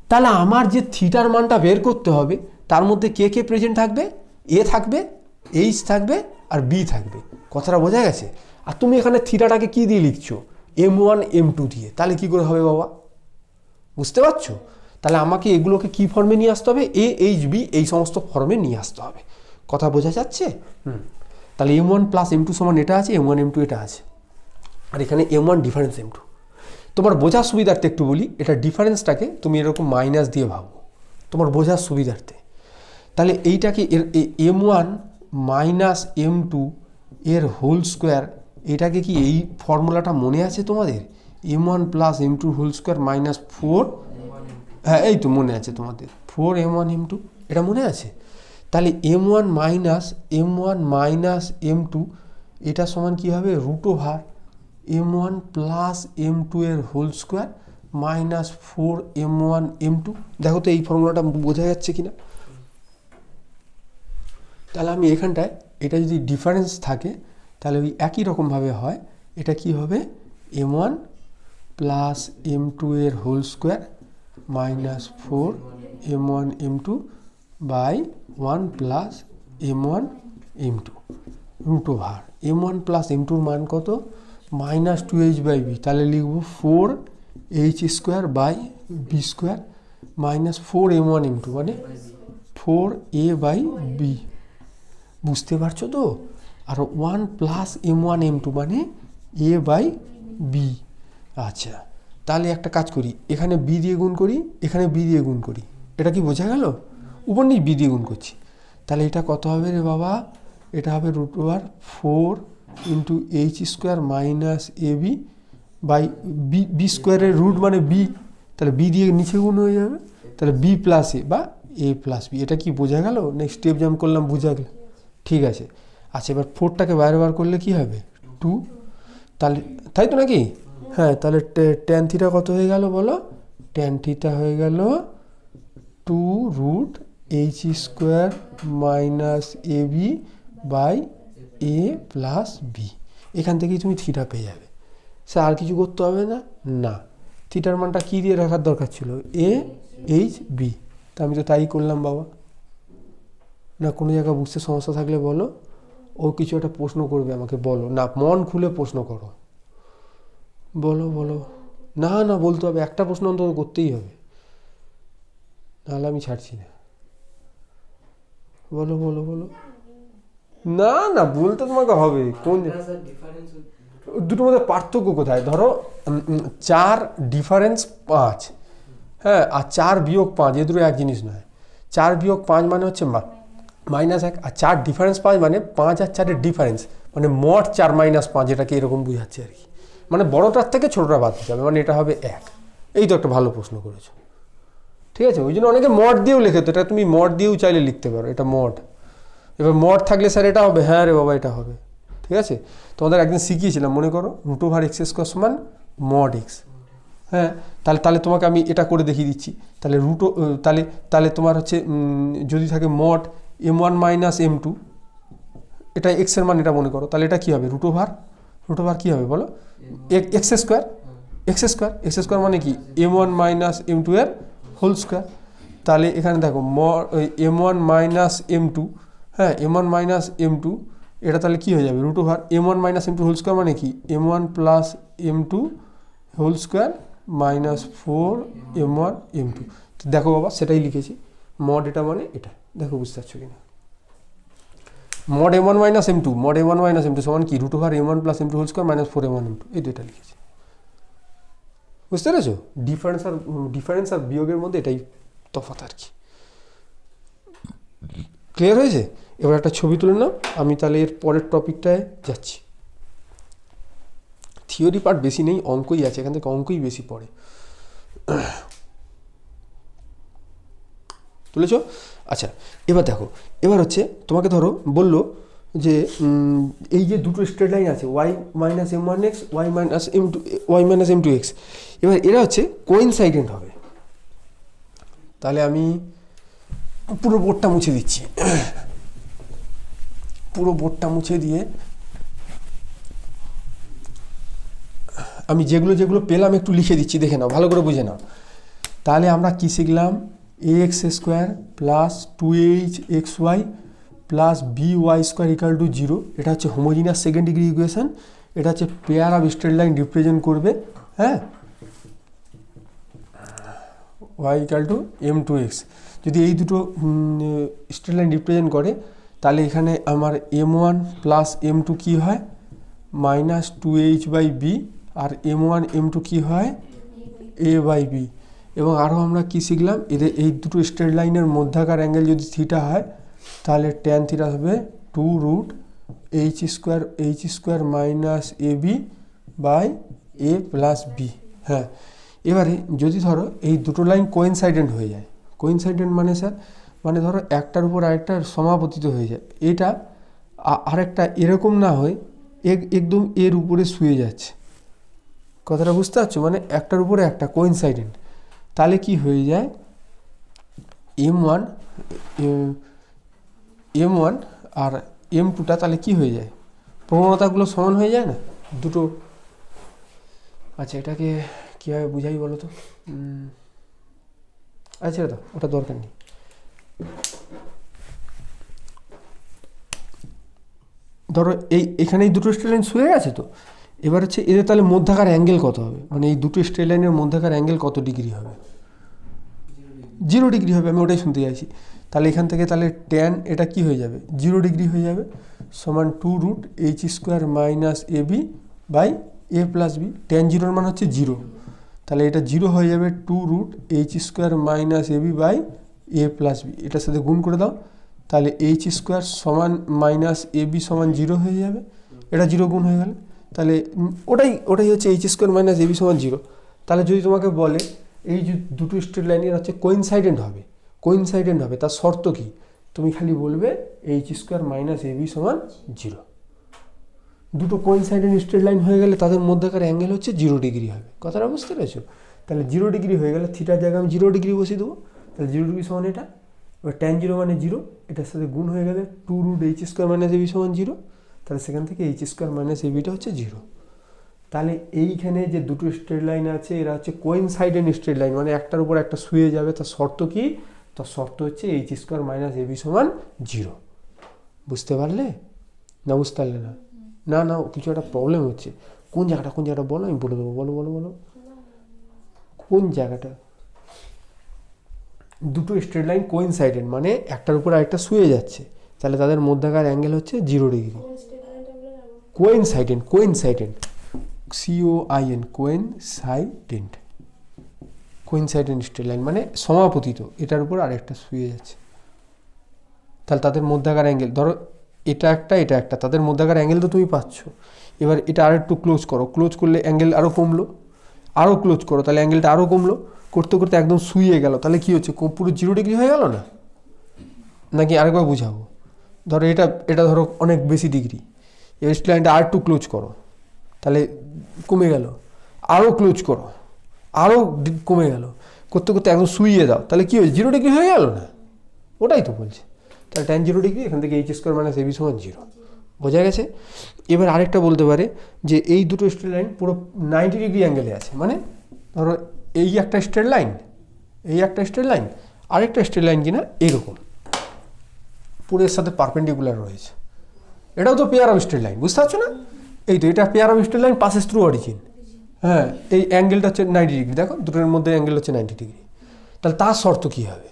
তাহলে আমার যে থিটার মানটা বের করতে হবে তার মধ্যে কে কে প্রেজেন্ট থাকবে? এ থাকবে, এইচ থাকবে আর বি থাকবে। কথাটা বোঝা গেছে? আর তুমি এখানে থিটাটাকে কি দিয়ে লিখছো? m1 m2 দিয়ে। তাহলে কি করে হবে বাবা? বুঝতে পারছো? তাহলে আমাকে এগুলোকে কি ফর্মে নিয়ে আসতে হবে? এ এইচ বি এই সমস্ত ফর্মে নিয়ে আসতে হবে। কথা বোঝা যাচ্ছে? তাহলে m1 প্লাস m2 সমান এটা আছে, m1 m2 এটা আছে, আর এখানে m1 ডিফারেন্স m2। তোমার বোঝার সুবিধার্থে একটু বলি, এটা ডিফারেন্সটাকে তুমি এরকম মাইনাস দিয়ে ভাবো তোমার বোঝার সুবিধার্থে। তাহলে এইটাকে m1 মাইনাস m2 এর হোল স্কোয়ার, এটাকে কি এই ফর্মুলাটা মনে আছে তোমাদের? m1 plus m2 whole square minus 4, হ্যাঁ এই তো মনে আছে তোমাদের, 4m1 m2, এটা মনে আছে? তাহলে m1 মাইনাস m2 এটা সমান কী হবে? Root over m1 plus m2 এর whole square minus 4m1 m2। দেখো তো এই ফর্মুলাটা বোঝা যাচ্ছে কিনা? তাহলে আমি এখানটায় এটা যদি ডিফারেন্স থাকে তাহলে ওই একই রকমভাবে হয়, এটা কি হবে? m1 প্লাস m2 এর whole square minus 4 m1 m2 by 1 plus m1 m2 root over m1 plus m2 মান কত মাইনাস 2h বাই বি, তাহলে লিখবো 4h square by b square minus 4m1 m2 মানে 4a বাই বি, বুঝতে পারছো তো? আর 1 plus m1 m2 মানে a by B. আচ্ছা, তাহলে একটা কাজ করি, এখানে বি দিয়ে গুণ করি, এখানে বি দিয়ে গুণ করি, এটা কি বোঝা গেল? উপর নিয়ে বি দিয়ে গুণ করছি, তাহলে এটা কত হবে রে বাবা? এটা হবে root over 4 into h square minus a b by b, b স্কোয়ারের রুট মানে বি, তাহলে বি দিয়ে নিচে গুণ হয়ে যাবে, তাহলে বি প্লাস এ বা এ প্লাস বি। এটা কি বোঝা গেল? নেক্সট স্টেপ জাম্প করলাম, বোঝা গেল? ঠিক আছে। আচ্ছা, এবার 4টাকে বাইরে বার করলে কি হবে? 2, তাহলে তাই তো নাকি? হ্যাঁ, তাহলে ট্যান থিটা কত হয়ে গেল বলো? ট্যান থিটা হয়ে গেল 2 root h square minus a b by a plus b. এখান থেকেই তুমি থিটা পেয়ে যাবে। স্যার আর কিছু করতে হবে না? না, থিটার মানটা কী দিয়ে রাখার দরকার ছিল? এ এইচ বি, তা আমি তো তাই করলাম বাবা। না কোনো জায়গায় বুঝতে সমস্যা থাকলে বলো, ও কিছু একটা প্রশ্ন করবে আমাকে, বলো না, মন খুলে প্রশ্ন করো, বলো বলো। না না বলতে হবে, একটা প্রশ্ন অন্তত করতেই হবে, নাহলে আমি ছাড়ছি না। বলো বলো বলো। না না বলতে তোমাকে হবে। কোন দুটোর মধ্যে পার্থক্য কোথায়? ধরো 4 ডিফারেন্স 5, হ্যাঁ, আর 4 বিয়োগ 5, এ দুটো এক জিনিস নয়। 4 বিয়োগ 5 মানে হচ্ছে -1, আর 4 ডিফারেন্স 5 মানে 5 আর 4-এর ডিফারেন্স, মানে মোট 4 - 5, এটাকে এরকম বুঝাচ্ছে আর কি। মানে বড়টার থেকে ছোটটা বাদ দিতে হবে, মানে এটা হবে 1। এই তো একটা ভালো প্রশ্ন করেছো, ঠিক আছে। ওই জন্য অনেকে মড দিয়েও লেখে, তো এটা তুমি মড দিয়েও চাইলে লিখতে পারো, এটা মড। এবার মড থাকলে স্যার এটা হবে, হ্যাঁ রে বাবা এটা হবে, ঠিক আছে। তোমাদের একদিন শিখিয়েছিলাম মনে করো, রুট ওভার এক্স স্কোয়ার সমান মড এক্স। হ্যাঁ, তাহলে তাহলে তোমাকে আমি এটা করে দেখিয়ে দিচ্ছি। তাহলে তাহলে তাহলে তোমার হচ্ছে যদি থাকে মড m1 মাইনাস m2, এটা এক্সের মান, এটা মনে করো, তাহলে এটা কী হবে? রুট ওভার কী হবে বলো? X square. এক্স স্কোয়ার মানে কি? m1 মাইনাস m2 এর হোল স্কোয়ার। তাহলে এখানে দেখো m1 মাইনাস m2, হ্যাঁ, m1 মাইনাস m2, এটা তাহলে কী হয়ে যাবে? Root over m1 minus m2 whole square মানে কি? m1 plus m2 whole square minus 4m1 m2। তো দেখো বাবা, সেটাই লিখেছি, মড এটা মানে এটা। দেখো বুঝতে পারছো কিনা? Mod m1 minus m2, mod m1 minus m2 সমান কি? Root over m1 plus m2 whole square minus 4m1 m2, এই দুইটা লিখেছি। বুঝতে পেরেছো? ডিফারেন্স আর বিয়োগের মধ্যে এটাই তফাৎ আর কি। ক্লিয়ার হয়েছে? এবার একটা ছবি তুলে নাও, আমি তাহলে এর পরের টপিকটায় যাচ্ছি। থিওরি পার্ট বেশি নেই, অঙ্কই আছে, এখান থেকে অঙ্কই বেশি পড়ে। তুলেছো? আচ্ছা, এবার দেখো, এবার হচ্ছে তোমাকে ধরো বললো যে এই যে দুটো স্ট্রেট লাইন আছে, y minus m1x, y minus m2x, এবার এরা হচ্ছে কোইনসাইডেন্ট হবে। তাহলে আমি পুরো বোর্ডটা মুছে দিচ্ছি, পুরো বোর্ডটা মুছে দিয়ে আমি যেগুলো যেগুলো পেলাম একটু লিখে দিচ্ছি, দেখে নাও, ভালো করে বুঝে নাও। তাহলে আমরা কি শিখলাম? ax square plus 2hxy plus by square equal to 0। এটা হচ্ছে হোমোজিনিয়াস সেকেন্ড ডিগ্রি ইকুয়েশন। এটা হচ্ছে pair of straight line represent করবে, হ্যাঁ, y ইকাল টু m2x। যদি এই দুটো স্ট্রেট লাইন রিপ্রেজেন্ট করে, তাহলে এখানে আমার m1 প্লাস m2 কী হয়? মাইনাস 2h/b, আর m1 m2 কী হয়? a/b। এবং আরও আমরা কী শিখলাম? এদের এই দুটো স্ট্রেট লাইনের মধ্যাকার অ্যাঙ্গেল যদি থিটা হয়, তাহলে ট্যান থিটা হবে 2 root h square minus ab by a plus b. হ্যাঁ, এবারে যদি ধরো এই দুটো লাইন কোইনসাইডেন্ট হয়ে যায়, কোইনসাইডেন্ট মানে স্যার, মানে ধরো একটার উপর আরেকটার সমাপতিত হয়ে যায়, এটা আরেকটা এরকম না হয়, একদম এর উপরে শুয়ে যাচ্ছে, কথাটা বুঝতে পারছো? মানে একটার উপরে একটা কোইনসাইডেন্ট, তাহলে কি হয়ে যায়? m1 আর m2টা তাহলে কি হয়ে যায়? প্রবণতাগুলো সমান হয়ে যায় না দুটো? আচ্ছা, এটাকে কীভাবে বুঝাই বলো তো? আচ্ছা দাদা ওটা দরকার নেই। ধরো এখানে এই দুটো স্ট্রেট লাইন শুয়ে গেছে তো, এবার হচ্ছে এদের তাহলে মধ্যাকার অ্যাঙ্গেল কত হবে, মানে এই দুটো স্ট্রেট লাইনের মধ্যাকার অ্যাঙ্গেল কত ডিগ্রি হবে? 0 ডিগ্রি হবে। আমি ওটাই শুনতে চাইছি। তাহলে এখান থেকে তাহলে ট্যান এটা কি হয়ে যাবে, 0 ডিগ্রি হয়ে যাবে, সমান 2√h² minus AB by a plus b. Tan জিরোর মান হচ্ছে 0, তাহলে এটা 0 হয়ে যাবে 2√h² minus AB by a plus b. এটার সাথে গুণ করে দাও, তাহলে h² সমান মাইনাস AB সমান 0 হয়ে যাবে। এটা 0 গুণ হয়ে গেল, তাহলে ওটাই হচ্ছে h² মাইনাস AB সমান 0। তাহলে যদি তোমাকে বলে এই যে দুটো স্ট্রেট লাইনের হচ্ছে কোইনসাইডেন্ট হবে, তার শর্ত কি? তুমি খালি বলবে h² মাইনাস AB সমান 0। দুটো কোইনসাইডেন্ট স্ট্রেট লাইন হয়ে গেলে তাদের মধ্যেকার অ্যাঙ্গেল হচ্ছে 0 ডিগ্রি হবে। কথাটা বুঝতে পেরেছো? তাহলে 0 ডিগ্রি হয়ে গেলে থিটার জায়গায় আমি 0 ডিগ্রি বসিয়ে দেবো, তাহলে 0 ডিগ্রি সমান এটা। এবার ট্যান 0 মানে 0, এটার সাথে গুণ হয়ে গেলে 2√h² মাইনাস AB সমান 0, তাহলে সেখান থেকে h² মাইনাস ABটা হচ্ছে 0। তাহলে এইখানে যে দুটো স্ট্রেট লাইন আছে এরা হচ্ছে কোইনসাইডেন্ট স্ট্রেট লাইন, মানে একটার উপর একটা শুয়ে যাবে। তার শর্ত কি? তার শর্ত হচ্ছে h² মাইনাস AB সমান 0। বুঝতে পারলে না? বুঝতে পারলে না? না না, কিছু একটা প্রবলেম হচ্ছে। কোন জায়গাটা বলো, আমি বলে দেবো। বলো কোন জায়গাটা? দুটো স্ট্রেট লাইন কোইনসাইডেন্ট মানে একটার উপর আরেকটা শুয়ে যাচ্ছে, তাহলে তাদের মধ্যকার অ্যাঙ্গেল হচ্ছে 0 ডিগ্রি। কোইনসাইডেন্ট COIN কোইনসাইডেন্ট স্ট্রেট লাইন মানে সমাপতিত, এটার উপর আরেকটা শুয়ে যাচ্ছে, তাহলে তাদের মধ্যকার অ্যাঙ্গেল, ধরো এটা একটা, তাদের মধ্যকার অ্যাঙ্গেল তো তুমি পাচ্ছ। এবার এটা আর একটু ক্লোজ করলে অ্যাঙ্গেল আরও কমলো, আরও ক্লোজ করো তাহলে অ্যাঙ্গেলটা আরও কমলো, করতে করতে একদম শুয়ে গেল, তাহলে কি হচ্ছে, পুরো 0 ডিগ্রি হয়ে গেল না? নাকি আরেকবার বুঝাবো? ধরো এটা ধরো অনেক বেশি ডিগ্রি, এবার স্ট্রেট লাইনটা আর একটু ক্লোজ করো, তাহলে কমে গেল, আরও ক্লোজ করো, আরও কমে গেল, করতে করতে একদম শুইয়ে দাও, তাহলে কী হয়েছে, 0 ডিগ্রি হয়ে গেল না? ওটাই তো বলছে। তাহলে ট্যান 0 ডিগ্রি, এখান থেকে h² মাইনাস AB সমান 0। বোঝা গেছে? এবার আরেকটা বলতে পারে যে এই দুটো স্ট্রেট লাইন পুরো 90 ডিগ্রি অ্যাঙ্গেলে আছে, মানে ধরো এই একটা স্ট্রেট লাইন, আরেকটা স্ট্রেট লাইন কিনা এরকম পুরো এর সাথে পারপেন্ডিকুলার রয়েছে। এটাও তো পেয়ার অফ স্ট্রেট লাইন, বুঝতে পারছো না? এই তো এটা pair of straight line passes through origin. হ্যাঁ, এই অ্যাঙ্গেলটা হচ্ছে 90 ডিগ্রি, দেখো দুটোর মধ্যে অ্যাঙ্গেল হচ্ছে 90 ডিগ্রি। তাহলে তার শর্ত কী হবে?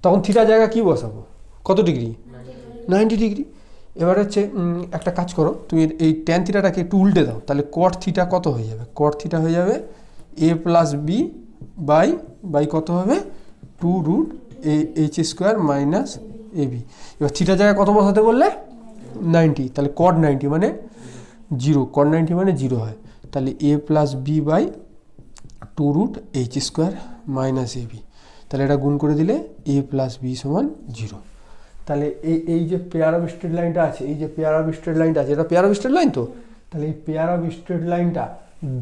তখন থিটা জায়গা কী বসাবো, কত ডিগ্রি? 90 ডিগ্রি। এবার হচ্ছে একটা কাজ করো, তুমি এই ট্যান থিটাটাকে একটু উল্টে দাও, তাহলে কট থিটা কত হয়ে যাবে? কট থিটা হয়ে যাবে a প্লাস বি বাই কত হবে, 2√h² মাইনাস AB। এবার থিটা জায়গায় কত বসাতে বললে? 90, তাহলে কট 90 মানে 0, কট 90 মানে 0 হয়, তাহলে a plus b by 2√h² minus AB। তাহলে এটা গুণ করে দিলে a প্লাস বি সমান 0। তাহলে এই যে পেয়ার অফ স্ট্রেট লাইনটা আছে, এটা পেয়ার অফ স্ট্রেট লাইন তো, তাহলে এই পেয়ার অফ স্ট্রেট লাইনটা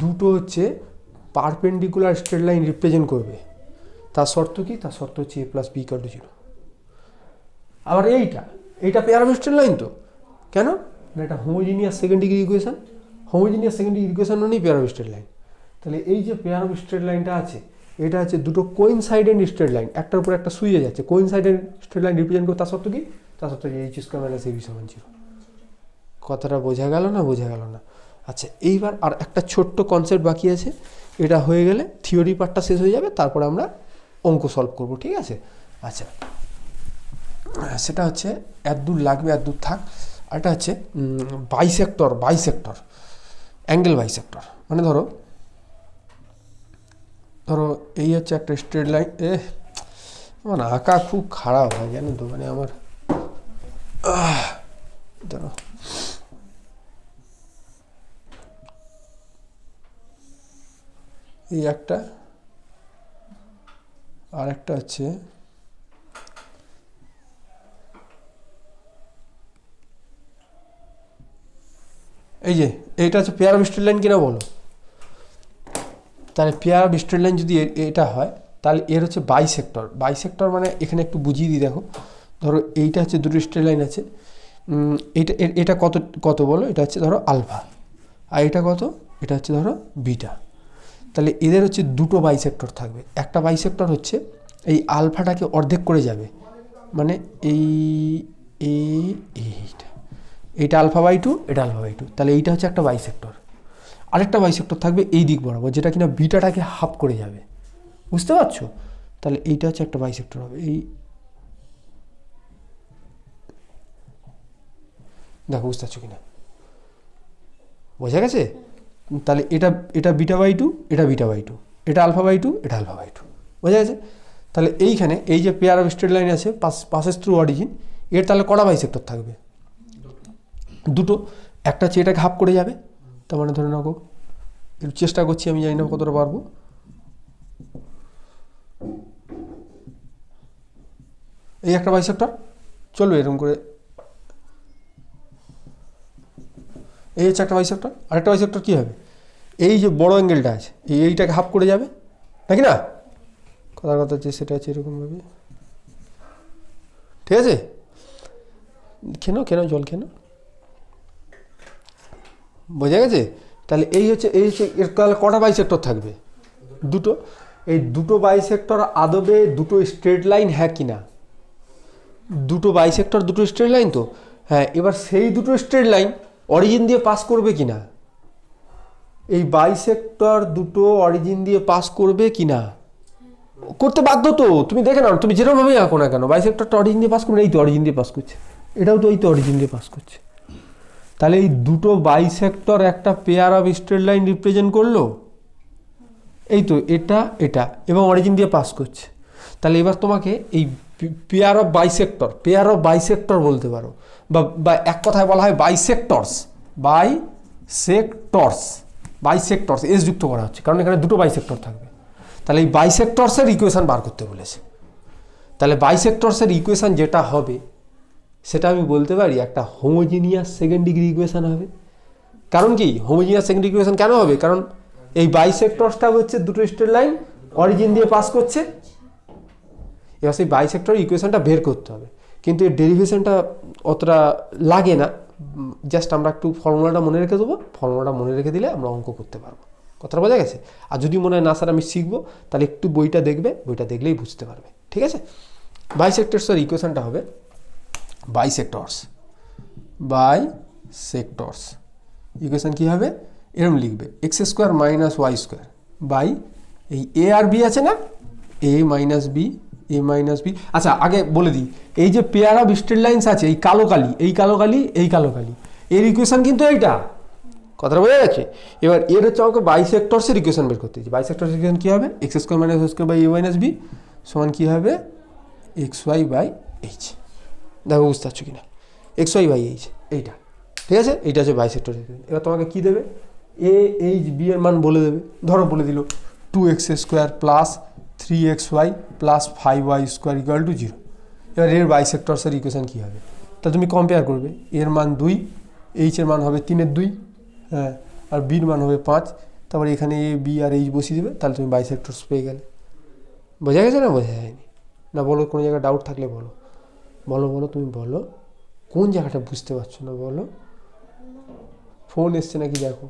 দুটো হচ্ছে পারপেন্ডিকুলার স্ট্রেট লাইন রিপ্রেজেন্ট করবে। তার শর্ত কি? তার শর্ত হচ্ছে a plus b equal to 0। আবার এইটা পেয়ার অফ স্ট্রেট লাইন তো, কেন না? এটা হোমোজিনিয়াস সেকেন্ড ডিগ্রি ইকুয়েশন, মানেই পেয়ার অফ স্ট্রেট লাইন। তাহলে এই যে পেয়ার অফ স্ট্রেট লাইনটা আছে, এটা হচ্ছে দুটো কোইনসাইডেন্ট স্ট্রেট লাইন, একটার উপর একটা শুয়ে যাচ্ছে, কোইনসাইডেন্ট স্ট্রেট লাইন রিপ্রেজেন্ট করে। তার সত্য কি? তার সত্য যে h² মাইনাস AB সমান 0। কথাটা বোঝা গেল না? আচ্ছা, এইবার আর একটা ছোট্ট কনসেপ্ট বাকি আছে, এটা হয়ে গেলে থিওরি পার্টটা শেষ হয়ে যাবে, তারপর আমরা অঙ্ক সলভ করব, ঠিক আছে? আচ্ছা, সেটা হচ্ছে এতদূর লাগবে, এতদূর থাক। আর এটা হচ্ছে বাইসেক্টর, অ্যাঙ্গেল বাইসেক্টর, মানে ধরো এই হচ্ছে একটা স্ট্রেট লাইন। আমার আঁকা খুব খারাপ হয় জানো তো, মানে আমার ধরো এই একটা, আর একটা হচ্ছে এই যে এইটা হচ্ছে পেয়ার অফ স্ট্রেট লাইন কিনা বলো? তাহলে পেয়ার অফ স্ট্রেট লাইন যদি এটা হয়, তাহলে এর হচ্ছে বাইসেক্টর মানে এখানে একটু বুঝিয়ে দিই। দেখো, ধরো এইটা হচ্ছে দুটো স্ট্রেট লাইন আছে, এটা কত বলো? এটা হচ্ছে ধরো আলফা, আর এটা কত? এটা হচ্ছে ধরো বিটা। তাহলে এদের হচ্ছে দুটো বাইসেক্টর থাকবে। একটা বাইসেক্টর হচ্ছে এই আলফাটাকে অর্ধেক করে যাবে, মানে এইটা আলফা বাই টু, এটা আলফা বাই টু, তাহলে এইটা হচ্ছে একটা বাইসেক্টর। আরেকটা বাইসেক্টর থাকবে এই দিক বরাবর, যেটা কিনা বিটাটাকে হাফ করে যাবে, বুঝতে পারছো? তাহলে এইটা হচ্ছে একটা বাইসেক্টর হবে। এই দেখো বুঝতে পারছো কিনা, বোঝা গেছে? তাহলে এটা বিটা বাই টু, এটা বিটা বাই টু, এটা আলফা বাই টু, এটা আলফা বাই টু, বোঝা গেছে? তাহলে এইখানে এই যে পেয়ার অফ স্ট্রেট লাইন আছে পাসেস থ্রু অরিজিন, এর তাহলে কটা বাইসেক্টর থাকবে? দুটো। একটা হচ্ছে এটাকে হাফ করে যাবে, তার মানে ধরে নাও, একটু চেষ্টা করছি, আমি জানি না কতটা পারবো। এই একটা বাইসেক্টর চলবে এরকম করে, এই হচ্ছে একটা বাইসেক্টর। আরেকটা বাইসেক্টর কী হবে? এই যে বড় অ্যাঙ্গেলটা আছে এইটাকে হাফ করে যাবে, নাকি না? কথার কথা হচ্ছে সেটা হচ্ছে এরকমভাবে, ঠিক আছে? কেন জল কেন, বোঝা গেছে? তাহলে এই হচ্ছে এর তাহলে কটা বাইসেক্টর থাকবে? দুটো। এই দুটো বাইসেক্টর আদবে দুটো স্ট্রেট লাইন, হ্যাঁ কি না? দুটো বাইসেক্টর দুটো স্ট্রেট লাইন তো, হ্যাঁ। এবার সেই দুটো স্ট্রেট লাইন অরিজিন দিয়ে পাস করবে কিনা, এই বাইসেক্টর দুটো অরিজিন দিয়ে পাস করবে কিনা? করতে বাধ্য তো, তুমি দেখে নাও, তুমি যেরকমভাবেই আঁকো না কেন, বাইসেক্টরটা অরিজিন দিয়ে পাস করবে, এই তো অরিজিন দিয়ে পাস করছে, এটাও তো এই তো অরিজিন দিয়ে পাস করছে। তাহলে এই দুটো বাইসেক্টর একটা pair of straight line represent করলো, এই তো এটা এবং অরিজিন দিয়ে পাস করছে। তাহলে এবার তোমাকে এই পেয়ার অফ বাইসেক্টর বলতে পারো, বা এক কথায় বলা হয় বাইসেক্টরস এস যুক্ত করা হচ্ছে, কারণ এখানে দুটো বাইসেক্টর থাকবে। তাহলে এই বাইসেক্টরসের ইকুয়েশন বার করতে বলেছে। তাহলে বাইসেক্টরসের ইকুয়েশন যেটা হবে সেটা আমি বলতে পারি একটা হোমোজিনিয়াস সেকেন্ড ডিগ্রি ইকুয়েশন হবে। কারণ কি হোমোজিনিয়াস সেকেন্ড ডিগ্রি ইকুয়েশন কেন হবে? কারণ এই বাইসেক্টরসটা হচ্ছে দুটো স্ট্রেট লাইন অরিজিন দিয়ে পাস করছে। এবার সেই বাইসেক্টর ইকুয়েশনটা বের করতে হবে, কিন্তু এর ডেরিভেশনটা অতটা লাগে না, জাস্ট আমরা একটু ফর্মুলাটা মনে রেখে দেবো, ফর্মুলাটা মনে রেখে দিলে আমরা অঙ্ক করতে পারবো। কথাটা বোঝা গেছে? আর যদি মনে হয় না স্যার আমি শিখবো, তাহলে একটু বইটা দেখবে, বইটা দেখলেই বুঝতে পারবে, ঠিক আছে? বাইসেক্টরসের ইকুয়েশনটা হবে বাইসেক্টরস ইকুয়েশন কী হবে? এরকম লিখবে, x square minus y square by এই এ আর বি আছে না, এ মাইনাস বি। আচ্ছা আগে বলে দিই, এই যে পেয়ার অফ স্ট্রেট লাইন্স আছে, এই কালো কালি, এর ইকুয়েশন কিন্তু এইটা, কথাটা বোঝা যাচ্ছে? এবার এর হচ্ছে আমাকে বাইসেক্টরসের ইকুয়েশন বের করতে হচ্ছে। বাইসেক্টরসের ইকুয়েশন কী হবে? X square minus y square by a minus b সমান কী হবে? X y by h. দেখো বুঝতে পারছো কিনা? এক্স ওয়াই বাই এইচ, এইটা, ঠিক আছে? এইটা হচ্ছে বাইসেক্টরসের ইকুয়েশন। এবার তোমাকে কী দেবে? এ এইচ বি এর মান বলে দেবে। ধরো বলে দিল 2x square plus 3xy plus 5y square equal to 0। এবার এর বাইসেক্টরসের ইকুয়েশন কী হবে? তা তুমি কম্পেয়ার করবে, এর মান 2, এইচের মান হবে 3/2, হ্যাঁ, আর বির মান হবে 5। তারপরে এখানে এ বি আর এইচ বসিয়ে দেবে, তাহলে তুমি বাইসেক্টরস পেয়ে গেলে। বোঝা গেছে না বোঝা যায়নি? না বলো, কোনো জায়গায় ডাউট থাকলে বলো, তুমি বলো কোন জায়গাটা বুঝতে পারছো না, বলো। ফোন এসছে নাকি দেখো,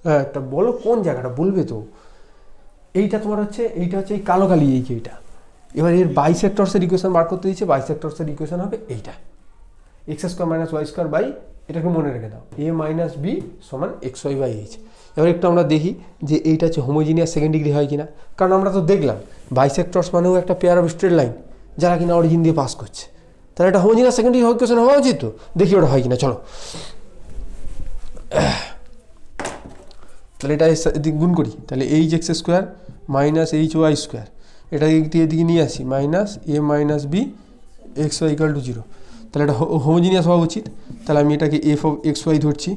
হ্যাঁ একটা বলো কোন জায়গাটা, বলবে তো। এইটা তোমার হচ্ছে, এইটা হচ্ছে এই কালো কালি, এই যে এইটা। এবার এর বাইসেক্টরসের ইকুয়েশন বার করতে দিচ্ছে, বাইসেক্টরসের ইকুয়েশন হবে এইটা, x square minus y square by, এটাকে মনে রেখে দাও, এ মাইনাস বি সমান এক্স ওয়াই বাই এইচ। এবার একটু আমরা দেখি যে এইটা হচ্ছে হোমোজিনিয়াস সেকেন্ড ডিগ্রি হয় কিনা, কারণ আমরা তো দেখলাম বাইসেক্টরস মানেও একটা পেয়ার অফ স্ট্রেট লাইন যারা কিনা অরিজিন দিয়ে পাস করছে, তাহলে এটা হোমোজিনিয়াস সেকেন্ড ডিগ্রি ইকুয়েশন হওয়া উচিত। তো দেখি ওটা হয় কিনা, চলো। তাহলে এটা এদিকে গুণ করি, তাহলে h x square minus h y square, এটা এদিকে নিয়ে আসি, minus a minus b x y equal to 0। তাহলে এটা হোমোজিনিয়াস হওয়া উচিত। তাহলে আমি এটাকে এফ অফ এক্স ওয়াই ধরছি,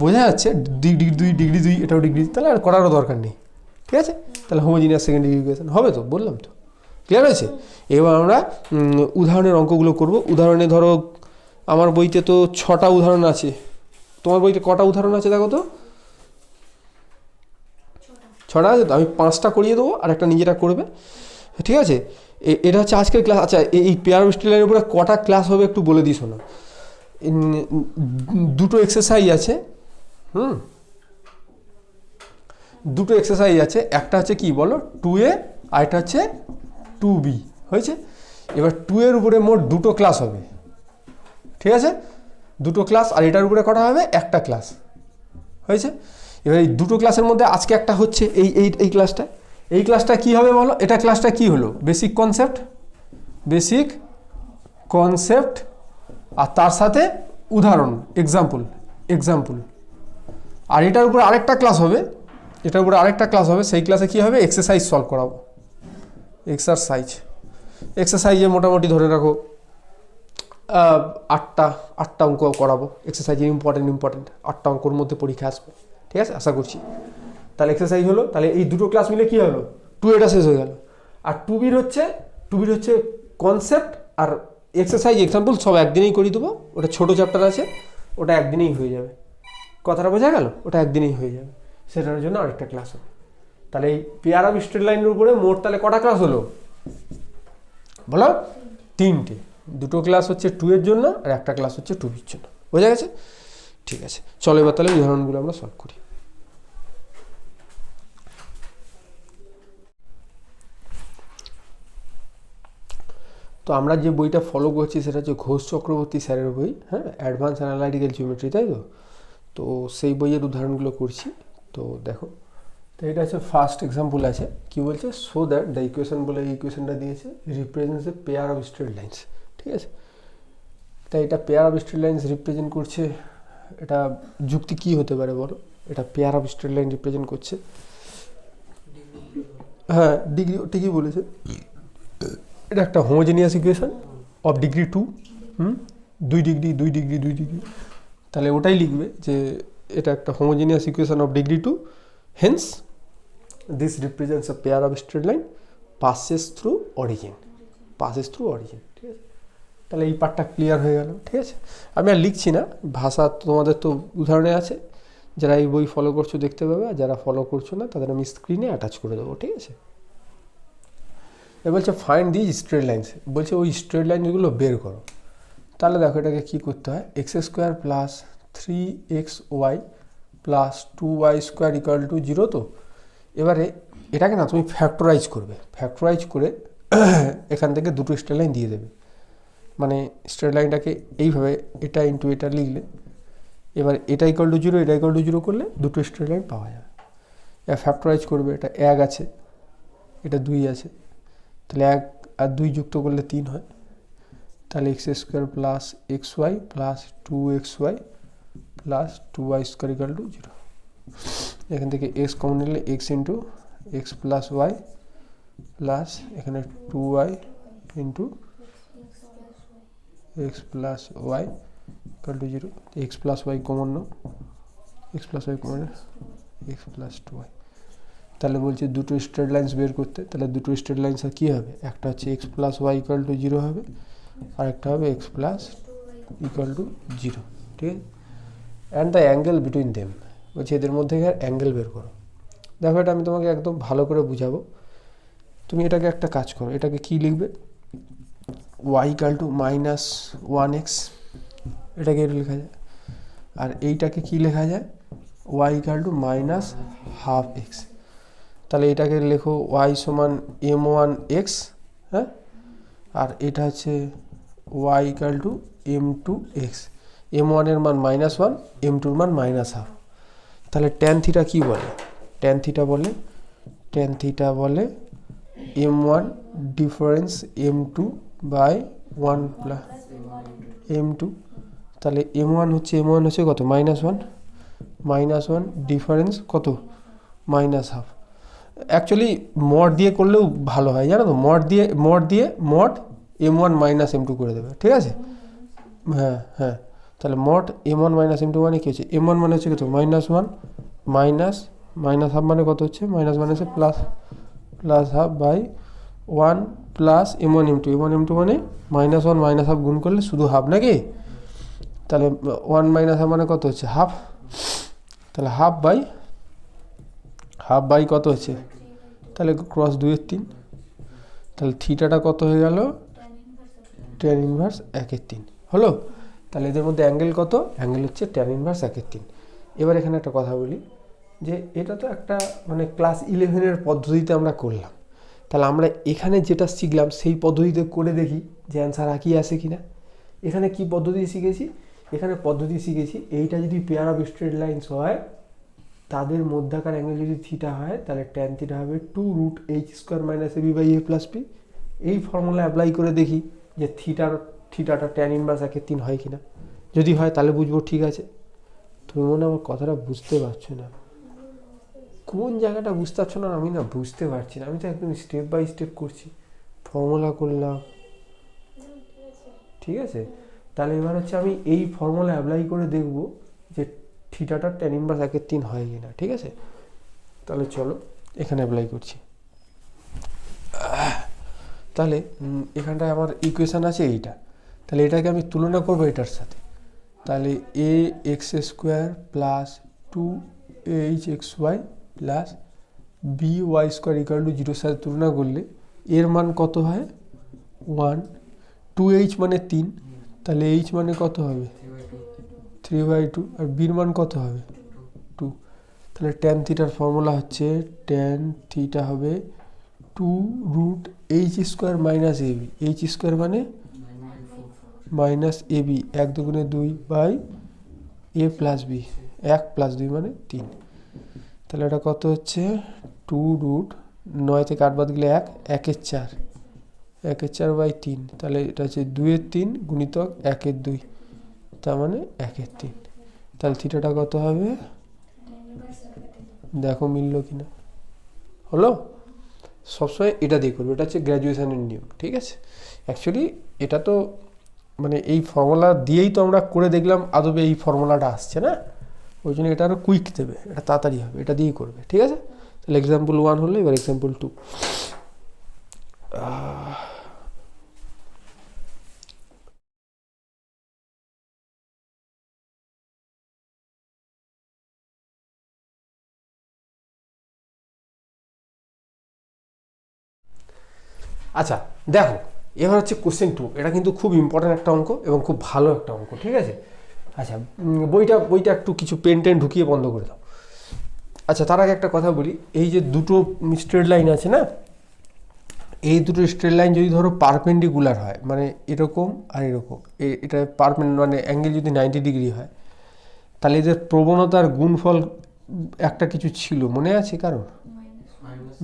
বোঝা যাচ্ছে ডিগ্রি 2 এটাও ডিগ্রি, তাহলে আর করারও দরকার নেই, ঠিক আছে? তাহলে হোমোজিনিয়াস সেকেন্ড ডিগ্রি ইকুয়েশন হবে তো, বললাম তো, ক্লিয়ার হয়েছে? এবার আমরা উদাহরণের অঙ্কগুলো করব। উদাহরণে ধরো আমার বইতে তো 6টা উদাহরণ আছে, তোমার বইতে কটা উদাহরণ আছে দেখো তো? 6টা আছে তো, আমি 5টা করিয়ে দেবো আর একটা নিজেরা করবে, ঠিক আছে? এটা হচ্ছে আজকের ক্লাস। আচ্ছা এই পেয়ার অফ স্ট্রেট লাইনের উপরে কটা ক্লাস হবে একটু বলে দিই, শোনো। 2টো এক্সারসাইজ আছে, দুটো এক্সারসাইজ আছে, একটা হচ্ছে কি বলো 2A আর একটা হচ্ছে 2B হয়েছে। এবার 2 এর উপরে মোট দুটো ক্লাস হবে, ঠিক আছে, দুটো ক্লাস, আর এটার উপরে করা হবে একটা ক্লাস হয়েছে। এবার এই দুটো ক্লাসের মধ্যে আজকে একটা হচ্ছে এই এই এই ক্লাসটা, এই ক্লাসটা কি হবে বলো, এটা ক্লাসটা কি হলো, বেসিক কনসেপ্ট আর তার সাথে উদাহরণ এক্সাম্পল। আর এটার উপরে আরেকটা ক্লাস হবে, সেই ক্লাসে কি হবে, এক্সারসাইজ সলভ করাবো। এক্সারসাইজে মোটামুটি ধরে রাখো আটটা অঙ্ক করাবো। এক্সারসাইজে ইম্পর্টেন্ট 8টা অঙ্কর মধ্যে পরীক্ষা আসবে, ঠিক আছে, আশা করছি। তাহলে এক্সারসাইজ হলো, তাহলে এই দুটো ক্লাস মিলে কি হলো, 2A শেষ হয়ে গেল। আর 2Bর হচ্ছে কনসেপ্ট আর এক্সারসাইজ এক্সাম্পল সব একদিনেই করে দেবো। ওটা ছোটো চ্যাপ্টার আছে, ওটা একদিনেই হয়ে যাবে। কথাটা বোঝা গেল, ওটা একদিনেই হয়ে যাবে, সেটার জন্য আরেকটা ক্লাস হবে। তাহলে এই পেয়ার অফ স্ট্রেট লাইনের উপরে মোট তাহলে কটা ক্লাস হলো বলো, 3টে। দুটো ক্লাস হচ্ছে 2 এর জন্য আর একটা ক্লাস হচ্ছে 2Bর জন্য, বোঝা গেছে? ঠিক আছে, চলো এবার তাহলে উদাহরণগুলো আমরা সলভ করি। তো আমরা যে বইটা ফলো করছি সেটা হচ্ছে ঘোষ চক্রবর্তী স্যারের বই, হ্যাঁ, অ্যাডভান্স অ্যানালাইটিক্যাল জিওমেট্রি, তাই তো? তো সেই বইয়ের উদাহরণগুলো করছি। তো দেখো, তো এটা হচ্ছে ফার্স্ট এক্সাম্পল আছে, কি বলছে, সো দ্যাট দ্য ইকুয়েশন বলে এই ইকুয়েশনটা দিয়েছে, represents a pair of straight lines, ঠিক আছে। তাই এটা pair of straight lines represent করছে, এটা যুক্তি কি হতে পারে বলো, এটা pair of straight line represent করছে, হ্যাঁ ডিগ্রি ঠিকই বলেছে। এটা একটা homogeneous equation of degree 2, 2 degree, তাহলে ওটাই লিখবে যে এটা একটা homogeneous equation of degree 2, hence this represents a pair of straight line passes through origin, ঠিক আছে। তাহলে এই পার্টটা ক্লিয়ার হয়ে গেল, ঠিক আছে। আমি আর লিখছি না, ভাষা তোমাদের তো উদাহরণে আছে, যারা এই বই ফলো করছো দেখতে পাবে, আর যারা ফলো করছো না তাদের আমি স্ক্রিনে অ্যাটাচ করে দেবো, ঠিক আছে। এবার বলছে ফাইন্ড দি স্ট্রেট লাইন্স, বলছে ওই স্ট্রেট লাইনগুলো বের করো। তাহলে দেখো এটাকে কী করতে হয়, x² plus 3xy plus 2y² = 0। তো এবারে এটাকে না তুমি ফ্যাক্টরাইজ করে এখান থেকে দুটো স্ট্রেট লাইন দিয়ে দেবে, মানে স্ট্রেট লাইনটাকে এইভাবে এটা ইন্টু এটা লিখলে, এবার এটা = 0 এটা = 0 করলে দুটো স্ট্রেট লাইন পাওয়া যাবে। এবার ফ্যাক্টরাইজ করবে, এটা 1 আছে, এটা 2 আছে, তাহলে 1 আর 2 যুক্ত করলে 3 হয়। তাহলে x² plus xy plus 2xy plus 2y² = 0। এখান থেকে x কমন নিলে x into x plus y plus এখানে 2y into x plus y = 0। x plus y common নাও, x plus y common x plus 2y। তাহলে বলছে দুটো straight lines বের করতে, তাহলে দুটো স্ট্রেট লাইন্স কী হবে, একটা হচ্ছে x প্লাস ওয়াই = 0 হবে, আর একটা হবে x প্লাস = 0, ঠিক আছে। And the angle between them, বলছে এদের মধ্যে অ্যাঙ্গেল বের করো। দেখো এটা আমি তোমাকে একদম ভালো করে বুঝাবো। তুমি এটাকে একটা কাজ করো, এটাকে কি লিখবে, y = -1x, এটাকে এটা লেখা যায়। আর এইটাকে কি লেখা যায়, y = -12x। তাহলে এটাকে লেখো y সমান m1x, হ্যাঁ, আর এটা হচ্ছে y = m2x। m1 এর মান -1, m2 এর মান -12। তাহলে tan থিটা কি বলে, tan থিটা বলে m1 difference m2 by 1 plus m2। তাহলে m1 হচ্ছে কত, -1 ডিফারেন্স কত, -12। অ্যাকচুয়ালি মড দিয়ে করলেও ভালো হয়, জানো তো, মড m1 - m2 করে দেবে, ঠিক আছে। হ্যাঁ তাহলে মড m1 - m2 মানে কি হচ্ছে, m1 মানে হচ্ছে কত, -1 -12 মানে কত হচ্ছে, -1 হচ্ছে plus half by 1 plus m1 m2 মানে -1 -12 গুণ করলে শুধু হাফ নাকি। তাহলে 1 - হাফ মানে কত হচ্ছে, হাফ। তাহলে হাফ বাই কত হচ্ছে, তাহলে ক্রস 2 এর 3। তাহলে থিটাটা কত হয়ে গেল, tan ইনভার্স 1/3 হলো। তাহলে এদের মধ্যে অ্যাঙ্গেল কত, অ্যাঙ্গেল হচ্ছে tan ইনভার্স 1/3। এবার এখানে একটা কথা বলি, যে এটা তো একটা মানে ক্লাস 11-এর পদ্ধতিতে আমরা করলাম, তাহলে আমরা এখানে যেটা শিখলাম সেই পদ্ধতিতে করে দেখি যে অ্যান্সার একই আসে কি না। এখানে কি পদ্ধতি শিখেছি, এখানে পদ্ধতি শিখেছি এইটা যদি পেয়ার অফ স্ট্রেট লাইন্স হয় তাদের মধ্যাকার অ্যাঙ্গেল যদি থিটা হয় তাহলে ট্যান থিটা হবে 2√h² - ab/a+b। এই ফর্মুলা অ্যাপ্লাই করে দেখি যে থিটাটা ট্যান ইনভার্স 1/3 হয় কিনা। যদি হয় তাহলে বুঝবো ঠিক আছে। তুমি মনে আমার কথাটা বুঝতে পারছো না, কোন জায়গাটা বুঝতে পারছো না আমি না বুঝতে পারছি না। আমি তো একদম স্টেপ বাই স্টেপ করছি, ফর্মুলা করলাম, ঠিক আছে। তাহলে এবার হচ্ছে আমি এই ফর্মুলা অ্যাপ্লাই করে দেখব যে থিটাটা ট্যান ইনভার্স 1/3 হয় কিনা, ঠিক আছে। তাহলে চলো এখানে অ্যাপ্লাই করছি। তাহলে এখানটায় আমার ইকুয়েশান আছে এইটা, তাহলে এটাকে আমি তুলনা করবো এটার সাথে। তাহলে ax² + 2hxy + by² = 0 সাথে তুলনা করলে এর মান কত হয় 1, 2h মানে 3, তাহলে h মানে কত হবে 3/2, আর বির মান কত হবে 2। তাহলে ট্যান থিটার ফর্মুলা হচ্ছে ট্যান থিটা হবে 2√h² - ab, h² মানে -ab, 1 × 2 = 2/a+b, 1 + 2 মানে 3। তাহলে এটা কত হচ্ছে 2√9 থেকে 8 বাদ গেলে 1, 1/4, 1/4/3, তাহলে এটা হচ্ছে 2/3 গুণিতক 1/2, তার মানে 1/3। তাহলে থিটাটা কত হবে দেখো মিললো কিনা, হলো। সবসময় এটা দিয়ে করবে, এটা হচ্ছে গ্র্যাজুয়েশনের নিয়ম, ঠিক আছে। অ্যাকচুয়ালি এটা তো মানে এই ফর্মুলা দিয়েই তো আমরা করে দেখলাম আদবে এই ফর্মুলাটা আসছে না, ওই জন্য এটা আরও কুইক দেবে, এটা তাড়াতাড়ি হবে, এটা দিয়েই করবে, ঠিক আছে। তাহলে এক্সাম্পল 1 হলো, এবার এক্সাম্পল 2। আচ্ছা দেখো, এবার হচ্ছে কোশ্চেন 2। এটা কিন্তু খুব ইম্পর্ট্যান্ট একটা অঙ্ক এবং খুব ভালো একটা অঙ্ক, ঠিক আছে। আচ্ছা বইটা একটু কিছু পেন টেন ঢুকিয়ে বন্ধ করে দাও। আচ্ছা তার আগে একটা কথা বলি, এই যে দুটো স্ট্রেট লাইন আছে না, এই দুটো স্ট্রেট লাইন যদি ধরো পারপেন্ডিকুলার হয়, মানে এরকম আর এরকম, এটা মানে অ্যাঙ্গেল যদি 90 ডিগ্রি হয়, তাহলে এদের প্রবণতার গুণফল একটা কিছু ছিল, মনে আছে কারোর?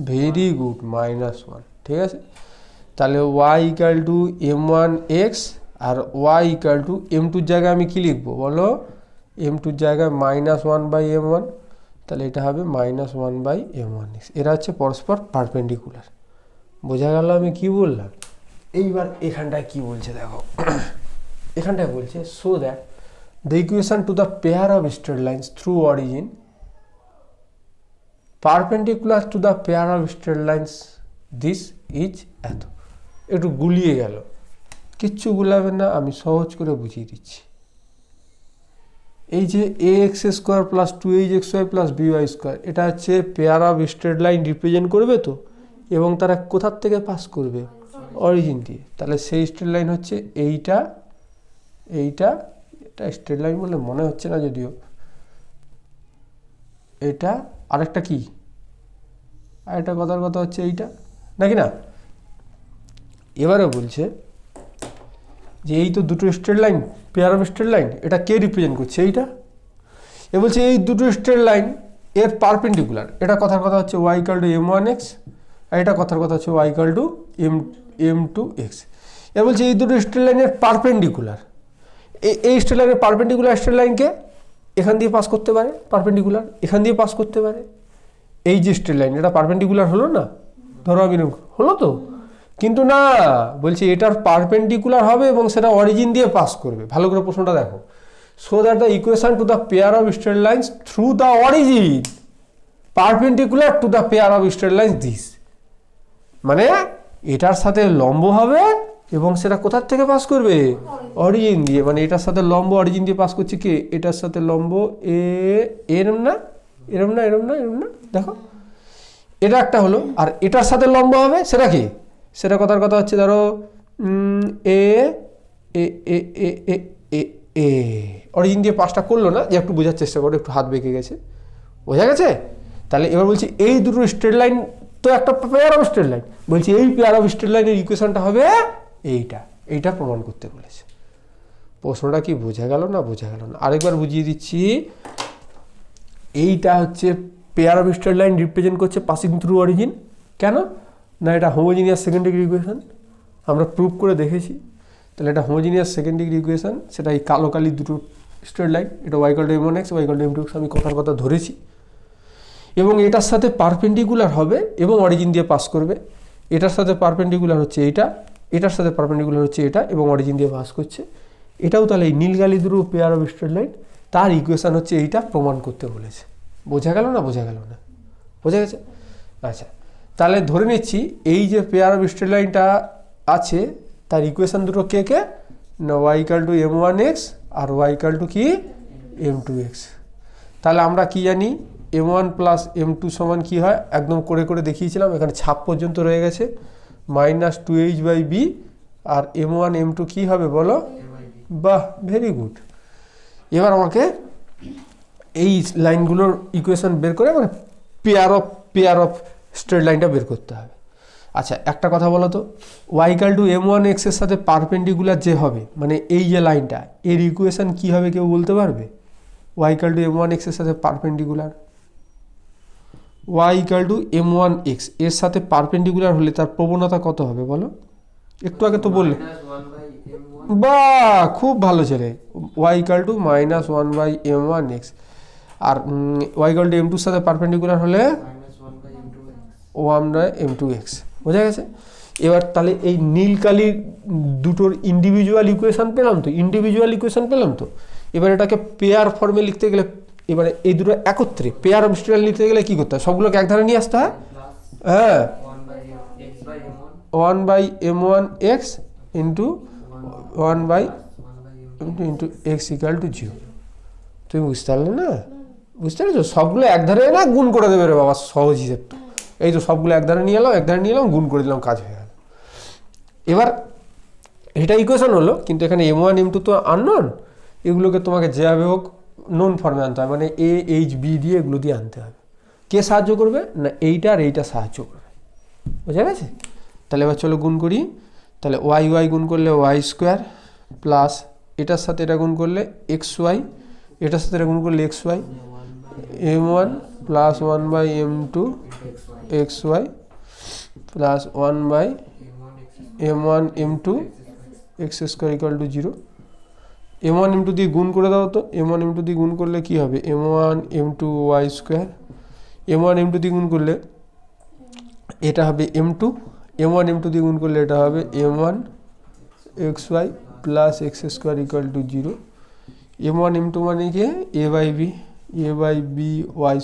ভেরি গুড, -1, ঠিক আছে। তাহলে y = m1x আর y = m2-র জায়গায় আমি কি লিখবো বলো, m2-র জায়গায় -1/m1, তাহলে এটা হবে -1/m1x। এরা হচ্ছে পরস্পর পারপেন্ডিকুলার, বোঝা গেল আমি কি বললাম। এইবার এখানটায় কি বলছে দেখো, এখানটায় বলছে so that the equation to the pair of straight lines through origin perpendicular to the pair of straight lines this is এত। একটু গুলিয়ে গেল, কিচ্ছু গুলাবেন না, আমি সহজ করে বুঝিয়ে দিচ্ছি। এই যে ax² + 2hxy + by², এটা হচ্ছে pair of straight line represent করবে তো, এবং তারা কোথার থেকে পাস করবে অরিজিন দিয়ে। তাহলে সেই স্ট্রেট লাইন হচ্ছে এইটা, এটা স্ট্রেট লাইন বলে মনে হচ্ছে না যদিও, এটা আরেকটা কি, আরেকটা কথার কথা হচ্ছে এইটা, নাকি না। এবারে বলছে যে এই তো দুটো straight line, pair of straight line, এটা কে রিপ্রেজেন্ট করছে এইটা। এ বলছে এই দুটো স্ট্রেট লাইন এর পারপেন্ডিকুলার, এটা কথার কথা হচ্ছে y = m1x, আর এটা কথার কথা হচ্ছে y = m2x। এ বলছে এই দুটো স্ট্রেট লাইনের পারপেন্ডিকুলার, এই স্ট্রেট লাইনের পারপেন্ডিকুলার স্ট্রেট লাইনকে এখান দিয়ে পাস করতে পারে, পারপেন্ডিকুলার এখান দিয়ে পাস করতে পারে। এই যে স্ট্রেট লাইন এটা পারপেন্ডিকুলার হলো না, ধরো আমি হলো তো, কিন্তু না বলছে এটার পারপেন্ডিকুলার হবে এবং সেটা অরিজিন দিয়ে পাস করবে। ভালো করে প্রশ্নটা দেখো, so that the equation to the pair of straight lines through the origin perpendicular to the pair of straight lines this, মানে এটার সাথে লম্ব হবে এবং সেটা কোথার থেকে পাস করবে অরিজিন দিয়ে, মানে এটার সাথে লম্ব অরিজিন দিয়ে পাস করছে কে, এটার সাথে লম্ব এরম না, এরম না, এরম না, এরম না, দেখো এটা একটা হলো। আর এটার সাথে লম্ব হবে সেটা কি, সেটা কথার কথা হচ্ছে ধরো এ এ এ এ এ এ এ অরিজিন দিয়ে পাসটা করলো না, যে একটু বোঝার চেষ্টা করো, একটু হাত বেঁকে গেছে, বোঝা গেছে? তাহলে এবার বলছি এই দুটো স্ট্রেট লাইন তো একটা পেয়ার অফ স্ট্রেট লাইন, বলছি এই পেয়ার অফ স্ট্রেট লাইনের ইকুয়েশনটা হবে এইটা প্রমাণ করতে বলেছে। প্রশ্নটা কি বোঝা গেল না? বোঝা গেল না? আরেকবার বুঝিয়ে দিচ্ছি। এইটা হচ্ছে pair of straight line represent করছে পাসিং থ্রু অরিজিন। কেন না? এটা হোমোজিনিয়াস সেকেন্ড ডিগ্রি ইকুয়েশন, আমরা প্রুভ করে দেখেছি। তাহলে এটা হোমোজিনিয়াস সেকেন্ড ডিগ্রি ইকুয়েশন, সেটা এই কালো কালি দুটো স্ট্রেট লাইন, এটা y=m1x y=m2x আমি কথা ধরেছি। এবং এটার সাথে পারপেন্ডিকুলার হবে এবং অরিজিন দিয়ে পাস করবে। এটার সাথে পারপেন্ডিকুলার হচ্ছে এইটা, এটার সাথে পারপেন্ডিকুলার হচ্ছে এটা, এবং অরিজিন দিয়ে পাস করছে। এটাও তাহলে এই নীল কালি দুটো পেয়ার অফ স্ট্রেট লাইন, তার ইকুয়েশন হচ্ছে এইটা প্রমাণ করতে বলেছে। বোঝা গেল না? বোঝা গেল না? বোঝা গেছে? আচ্ছা, তাহলে ধরে নিচ্ছি এই যে পেয়ার অফ স্ট্রেট লাইনটা আছে তার ইকুয়েশন দুটো কে কে না y=m1x আর y= কি m2x। তাহলে আমরা কি জানি m1 প্লাস m2 সমান কি হয়, একদম করে করে দেখিয়েছিলাম, এখানে ছাপ পর্যন্ত রয়ে গেছে, -2h/b। আর m1 m2 কি হবে বলো? বাহ, ভেরি গুড। এবার আমাকে এই লাইনগুলোর ইকুয়েশন বের করে মানে পেয়ার অফ স্ট্রেট লাইনটা বের করতে হবে। আচ্ছা, একটা কথা বলো তো, y=m1x এর সাথে পারপেন্ডিকুলার যে হবে, মানে এই যে লাইনটা, এর ইকুয়েশন কি হবে কেউ বলতে পারবে? y=m1x এর সাথে পারপেন্ডিকুলার, y=m1x এর সাথে পারপেন্ডিকুলার হলে তার প্রবণতা কত হবে বলো? একটু আগে তো বললে। বাহ, খুব ভালো ছেলে। y=-1/m1x আর y=m2 এর সাথে পারপেন্ডিকুলার হলে 1/m2x। বোঝা গেছে? এবার তাহলে এই নীল কালির দুটোর ইন্ডিভিজুয়াল ইকুয়েশন পেলাম তো, এবার এটাকে পেয়ার ফর্মে লিখতে গেলে, এবারে এই দুটো একত্রে পেয়ার অফ স্ট্রেট লাইন লিখতে গেলে কি করতে হয়? সবগুলোকে এক ধারে নিয়ে আসতে হয়। হ্যাঁ, 1/m1x ইন্টু 1/x = 0। তুমি বুঝতে পারলে না? বুঝতে পেরেছো? সবগুলো এক ধারে না গুণ করে দেবে রে বাবা, সহজ হিসেব তো। এই তো সবগুলো এক ধারে নিয়ে এলাম, গুণ করে দিলাম, কাজ হয়ে গেল। এবার এটা ইকুয়েশন হলো, কিন্তু এখানে m1 m2 তো আননোন, এগুলোকে তোমাকে যেভাবে হোক নোন ফর্মে আনতে হবে, মানে a h b দিয়ে এগুলো দিয়ে আনতে হবে। কে সাহায্য করবে না? এইটা আর এইটা সাহায্য করবে। বোঝা গেছে? তাহলে এবার চলো গুণ করি। তাহলে y গুণ করলে y² প্লাস এটার সাথে এটা গুণ করলে xy, এটার সাথে এটা গুণ করলে xy, m1 plus 1/m2 xy plus 1/m1 m2 x² = 0। m1 m2 দিয়ে গুণ করে দাও তো, m1 m2 দিয়ে গুণ করলে কি হবে? m1 m2 y², m1 m2 দিয়ে গুণ করলে এটা হবে m2, m1 m2 দিয়ে গুণ করলে এটা হবে m1 xy plus x² = 0। m1 m2 মানে কি? a/b y²,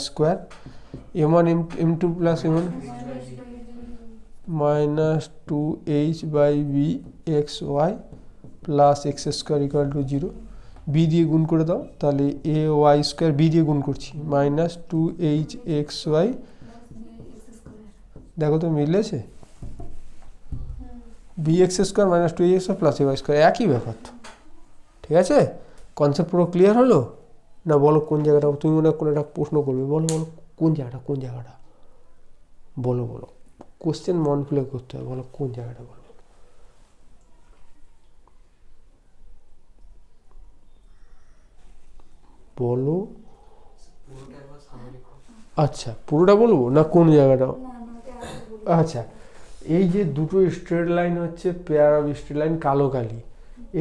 m1 m2 plus m1 -2h/b xy plus x² = 0। b দিয়ে গুণ করে দাও, তাহলে ay², b দিয়ে গুণ করছি, -2hxy। দেখো তো মিলেছে? bx² -2hxy প্লাস ay², একই ব্যাপার তো। ঠিক আছে? কনসেপ্ট পুরো ক্লিয়ার হলো না? বলো কোন জায়গাটা, তুমি মনে হয় কোনো একটা প্রশ্ন করবে, বলো কোন জায়গাটা বলো কোশ্চেন মন খুলে করতে হবে, বলো কোন জায়গাটা বলো। আচ্ছা, পুরোটা বলবো না কোন জায়গাটা? আচ্ছা, এই যে দুটো স্ট্রেট লাইন হচ্ছে পেয়ার অফ স্ট্রেট লাইন কালো কালি,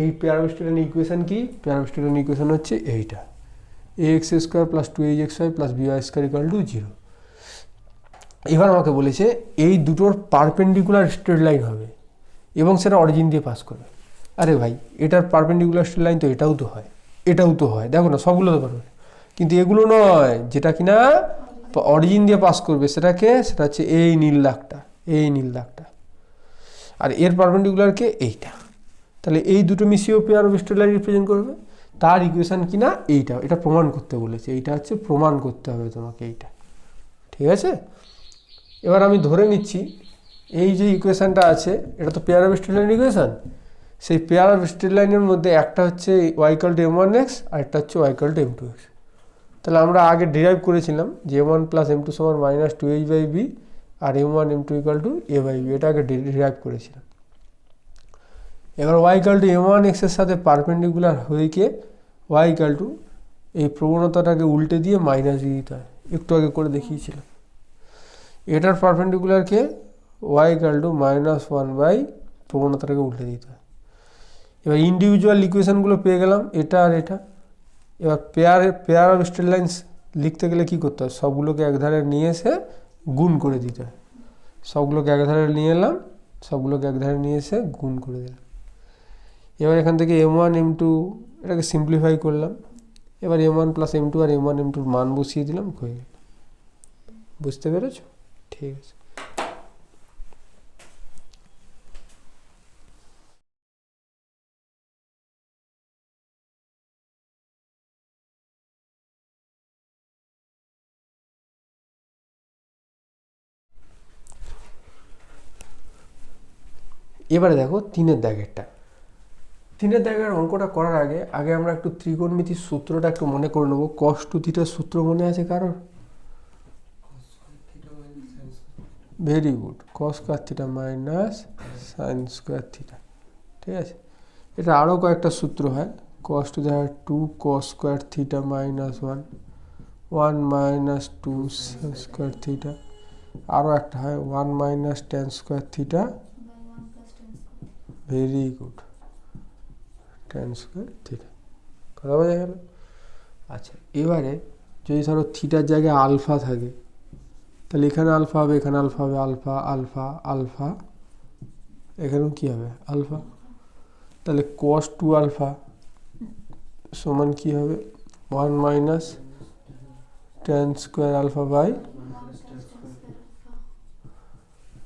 এই pair of straight line equation কি? Pair of straight line equation হচ্ছে এইটা, ax² plus 2hxy plus by² = 0। এবার আমাকে বলেছে এই দুটোর পারপেন্ডিকুলার স্ট্রেট লাইন হবে এবং সেটা অরিজিন দিয়ে পাস করবে। আরে ভাই, এটার পারপেন্ডিকুলার স্ট্রেট লাইন তো এটাও তো হয়, দেখো না সবগুলো তো পারবে, কিন্তু এগুলো নয়, যেটা কিনা অরিজিন দিয়ে পাস করবে সেটা হচ্ছে এই নীল দাগটা, আর এর পারপেন্ডিকুলার কে? এইটা। তাহলে এই দুটো মিশিয়েও pair of straight line represent করবে, তার ইকুয়েশন কিনা এটা প্রমাণ করতে বলেছে। এইটা হচ্ছে প্রমাণ করতে হবে তোমাকে এইটা। ঠিক আছে? এবার আমি ধরে নিচ্ছি এই যে ইকুয়েশনটা আছে এটা তো pair of straight line equation, সেই পেয়ার অফ স্ট্রেট লাইনের মধ্যে একটা হচ্ছে y=m1x আর একটা হচ্ছে y=m2x। তাহলে আমরা আগে ডিরাইভ করেছিলাম যে m1 প্লাস m2 সমান minus 2h/b R m1 m2 equal to a/b, এটা আগে ডিরাইভ করেছিলাম। এবার y ইকুয়াল টু m1x এর সাথে পারপেন্ডিকুলার হয়ে গিয়ে y ইকুয়াল টু এই প্রবণতাটাকে উল্টে দিয়ে মাইনাস দিয়ে দিতে হয়, একটু আগে করে দেখিয়েছিলাম। এটার পারপেন্ডিকুলারকে y ইকুয়াল টু মাইনাস 1 প্রবণতাটাকে উল্টে দিতে হয়। এবার ইন্ডিভিজুয়াল ইকুয়েশনগুলো পেয়ে গেলাম, এটা আর এটা। এবার পেয়ার অফ স্ট্রেট লাইন্স লিখতে গেলে কী করতে হয়, সবগুলোকে একধারে নিয়ে এসে গুণ করে দিতে হয়। সবগুলোকে একধারে নিয়ে এলাম, সবগুলোকে একধারে নিয়ে এসে গুণ করে দিলাম। এবার এখান থেকে m1 m2 এটাকে সিম্পলিফাই করলাম। এবার m1 প্লাস m2 আর m1 m2 মান বসিয়ে দিলাম, হয়ে গেল। বুঝতে পেরেছ? ঠিক আছে। এবারে দেখো 3-এর দাগেরটা। 3-এর দাগের অঙ্কটা করার আগে আমরা একটু ত্রিকোণমিতির সূত্রটা একটু মনে করে নেবো। cos 2 থিটার সূত্র মনে আছে কারোর? Very good, cos square theta minus sine square theta. ঠিক আছে, এটা আরও কয়েকটা সূত্র হয়। cos 2 দেখা 2 cos square theta minus 1 minus 2 sine square theta. আরও একটা হয় 1 minus ten square theta. Very good, ten square theta. কথা বোঝা গেল? আচ্ছা, এবারে যদি ধরো থিটার জায়গায় আলফা থাকে, তাহলে এখানে আলফা হবে, এখানে আলফা হবে, আলফা আলফা আলফা, এখানেও কী হবে? আলফা। তাহলে cos 2 আলফা সমান কী হবে? 1 minus tan square alpha by.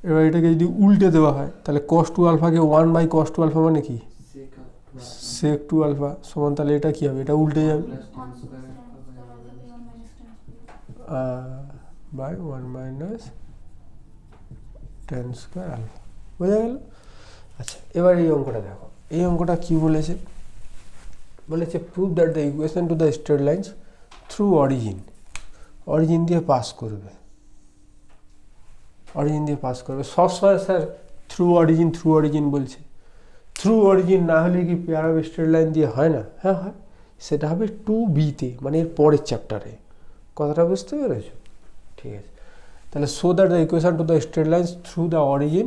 এবার এটাকে যদি উল্টে দেওয়া হয় তাহলে cos 2 আলফাকে 1 বাই cos 2 আলফা মানে কি? sec 2 আলফা সমান, তাহলে এটা কি হবে? এটা উল্টে যাবে by 1 minus tan square alpha. বোঝা গেল? আচ্ছা, এবার এই অঙ্কটা দেখো। এই অঙ্কটা কি বলেছে? বলেছে prove that the equation to the straight lines through origin দিয়ে পাস করবে। অরিজিন দিয়ে পাস করবে সবসময়। স্যার থ্রু অরিজিন বলছে। থ্রু অরিজিন না হলে কি পেয়ার অফ স্ট্রেট লাইন দিয়ে হয় না? হ্যাঁ হয়। সেটা হবে 2b-তে, মানে এর পরের চ্যাপ্টারে। কথাটা বুঝতে পেরেছো? ঠিক আছে, তাহলে show that the equation to the straight lines through the origin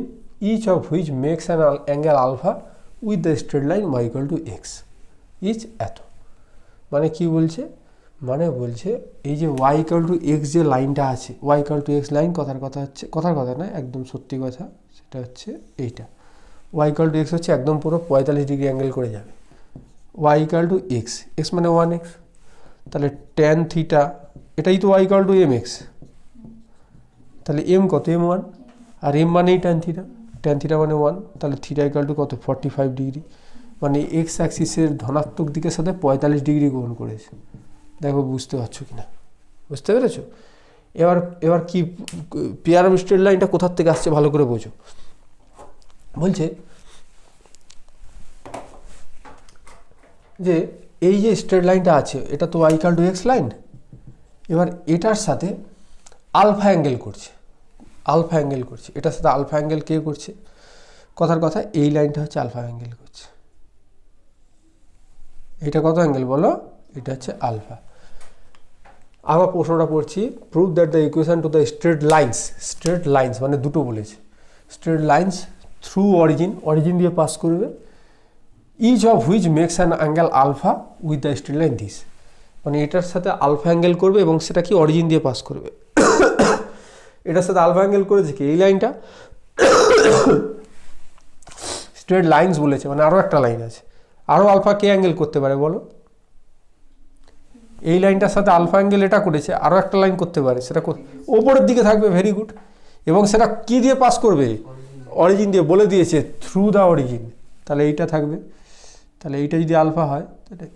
each of which makes an angle alpha with the straight line y equal to x each এত। মানে কি বলছে? মানে বলছে এই যে y ইকুয়াল টু এক্স যে লাইনটা আছে, y equal to x line, কথার কথা না, একদম সত্যি কথা, সেটা হচ্ছে এইটা। y ইকুয়াল টু এক্স হচ্ছে একদম পুরো 45 ডিগ্রি অ্যাঙ্গেল করে যাবে। y equal to x, x মানে 1x, তাহলে ট্যান থিটা, এটাই তো y ইকুয়াল টু mx। তাহলে m কত? m1, আর m মানেই ট্যান থিটা মানে 1, তাহলে থিটা ইকুয়াল টু কত? 45 ডিগ্রি। মানে এক্স অ্যাক্সিসের ধনাত্মক দিকের সাথে 45 ডিগ্রি গ্রহণ করেছে। দেখো বুঝতে পারছো কিনা? বুঝতে পেরেছো? এবার কি পেয়ার অফ স্ট্রেট লাইনটা কোথার থেকে আসছে ভালো করে বোঝো। বলছে যে এই যে স্ট্রেট লাইনটা আছে, এটা তো y equal to x line. এবার এটার সাথে আলফা অ্যাঙ্গেল করছে, এটার সাথে আলফা অ্যাঙ্গেল কে করছে? কথার কথা, এই লাইনটা হচ্ছে আলফা অ্যাঙ্গেল করছে। এটা কত অ্যাঙ্গেল বলো? এটা হচ্ছে আলফা। আবার প্রশ্নটা পড়ছি, prove that the equation to the straight lines মানে দুটো বলেছে, স্ট্রেট লাইন্স থ্রু অরিজিন দিয়ে পাস করবে, each of which makes an angle alpha with the straight line this. মানে এটার সাথে আলফা অ্যাঙ্গেল করবে এবং সেটা কি অরিজিন দিয়ে পাস করবে। এটার সাথে আলফা অ্যাঙ্গেল করেছে কি? এই লাইনটা। স্ট্রেট লাইন্স বলেছে মানে আরও একটা লাইন আছে, আরও আলফা কে অ্যাঙ্গেল করতে পারে বলো? এই লাইনটার সাথে আলফা অ্যাঙ্গেল এটা করেছে, আরও একটা লাইন করতে পারে, সেটা ওপরের দিকে থাকবে। Very good. এবং সেটা কি দিয়ে পাস করবে? অরিজিন দিয়ে। বলে দিয়েছে থ্রু দ্য অরিজিন, তাহলে এইটা থাকবে। তাহলে এইটা যদি আলফা হয় তাহলে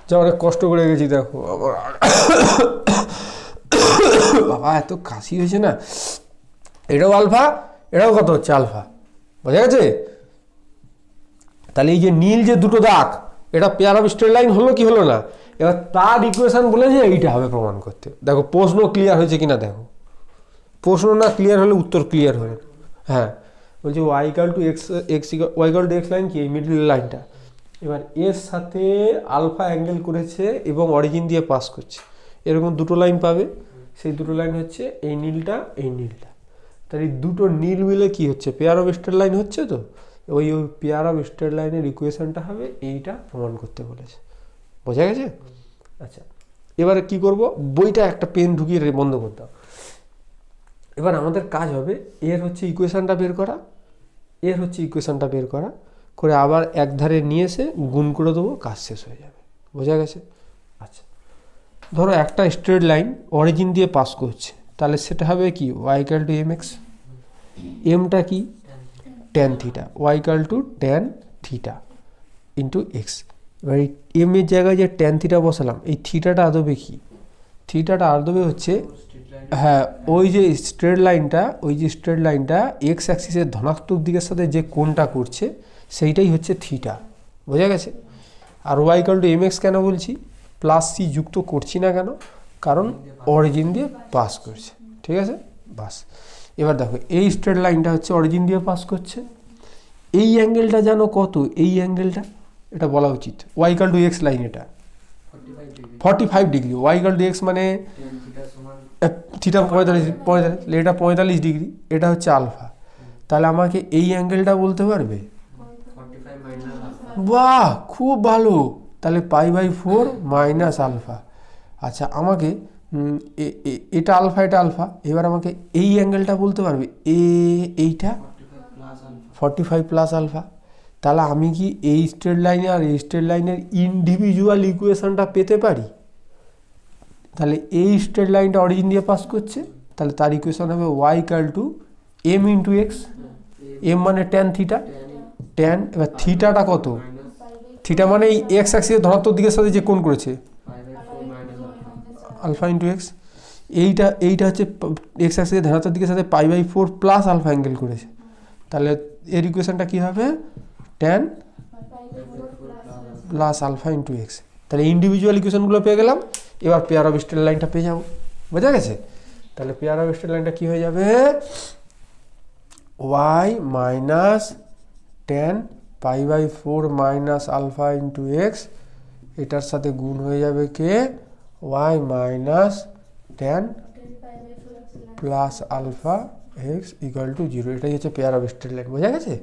যা অনেক কষ্ট করে গেছি দেখো, আমার বাবা এত কাশি হয়েছে না, এটাও আলফা, এটাও কত হচ্ছে আলফা, বোঝা গেছে? তাহলে এই যে নীল যে দুটো দাগ, এটা পেয়ার অফ স্ট্রেট লাইন হলো কি হলো না? এবার তার ইকুয়েশন বলে যে এইটা হবে প্রমাণ করতে। দেখো প্রশ্ন ক্লিয়ার হয়েছে কিনা দেখো, প্রশ্ন না ক্লিয়ার হলে উত্তর ক্লিয়ার হবে। হ্যাঁ, বলছি y equal to x, y equal to x line কি এই মিডল লাইনটা, এবার এর সাথে আলফা অ্যাঙ্গেল করেছে এবং অরিজিন দিয়ে পাস করছে, এরকম দুটো লাইন পাবে। সেই দুটো লাইন হচ্ছে এই নীলটা, এই নীলটা। তাহলে এই দুটো নীল মিলে কি হচ্ছে? পেয়ার অফ স্ট্রেট লাইন হচ্ছে। তো ওই পেয়ার অফ স্ট্রেট লাইনের ইকুয়েশনটা হবে এইটা, প্রমাণ করতে বলেছে। বোঝা গেছে? আচ্ছা, এবারে কি করব, বইটা একটা পেন ঢুকিয়ে বন্ধ করতাম। এবার আমাদের কাজ হবে এর হচ্ছে ইকুয়েশনটা বের করা, এর হচ্ছে ইকুয়েশনটা বের করা, করে আবার এক ধারে নিয়ে এসে গুণ করে দেবো, কাজ শেষ হয়ে যাবে। বোঝা গেছে? আচ্ছা, ধরো একটা স্ট্রেট লাইন অরিজিন দিয়ে পাস করছে, তাহলে সেটা হবে কি y equal to m x, এমটা কি tan theta, y equal to tan theta into x. এবার এই এম এর জায়গায় যে ট্যান থিটা বসালাম, এই থিটাটা আদবে কি? থিটাটা আদবে হচ্ছে, হ্যাঁ ওই যে স্ট্রেট লাইনটা, ওই যে স্ট্রেট লাইনটা এক্স অ্যাক্সিসের ধনাত্মক দিকের সাথে যে কোণটা করছে সেইটাই হচ্ছে থিটা। বোঝা গেছে? আর y equal to m x কেন বলছি, প্লাস সি যুক্ত করছি না কেন? কারণ অরিজিন দিয়ে পাস করছে। ঠিক আছে, বাস। এবার দেখো এই স্ট্রেট লাইনটা হচ্ছে অরিজিন দিয়ে পাস করছে, এই অ্যাঙ্গেলটা জানো কত? এই অ্যাঙ্গেলটা এটা বলা উচিত y equal to x line, এটা 45 degree. Y equal to x মানে থিটা 45, এটা 45 ডিগ্রি, এটা হচ্ছে আলফা। তাহলে আমাকে এই অ্যাঙ্গেলটা বলতে পারবে? বাহ, খুব ভালো। তাহলে π/4 মাইনাস আলফা। আচ্ছা, আমাকে এটা আলফা, এটা আলফা, এবার আমাকে এই অ্যাঙ্গেলটা বলতে পারবে? এইটা 45 প্লাস আলফা। তাহলে আমি কি এই স্ট্রেট লাইনে আর এই স্ট্রেট লাইনের ইন্ডিভিজুয়াল ইকুয়েশনটা পেতে পারি? তাহলে এই স্ট্রেট লাইনটা অরিজিন দিয়ে পাস করছে, তাহলে তার ইকুয়েশন হবে y equal to m into x, m মানে ট্যান থিটা, ট্যান, এবার থিটাটা কত? থিটা মানে এই এক্স অ্যাক্সিসের ধনাত্মক দিকের সাথে যে কোণ করেছে, আলফা ইন্টু এক্স। এইটা হচ্ছে এক্স অ্যাক্সিসের ধনাত্মক দিকের সাথে π/4 প্লাস আলফা অ্যাঙ্গেল করেছে। তাহলে এর ইকুয়েশনটা কী হবে? Tan plus alpha into x. তাহলে ইন্ডিভিজুয়াল ইকুয়েশনগুলো পেয়ে গেলাম, এবার পেয়ার অফ স্ট্রেট লাইনটা পেয়ে যাবো। বোঝা গেছে? তাহলে পেয়ার অফ স্ট্রেট লাইনটা কী হয়ে যাবে? Y minus tan π/4 minus alpha into x, এটার সাথে গুণ হয়ে যাবে কে? Y minus tan plus alpha x equal to 0। এটাই হচ্ছে পেয়ার অফ স্ট্রেট লাইন। বোঝা গেছে?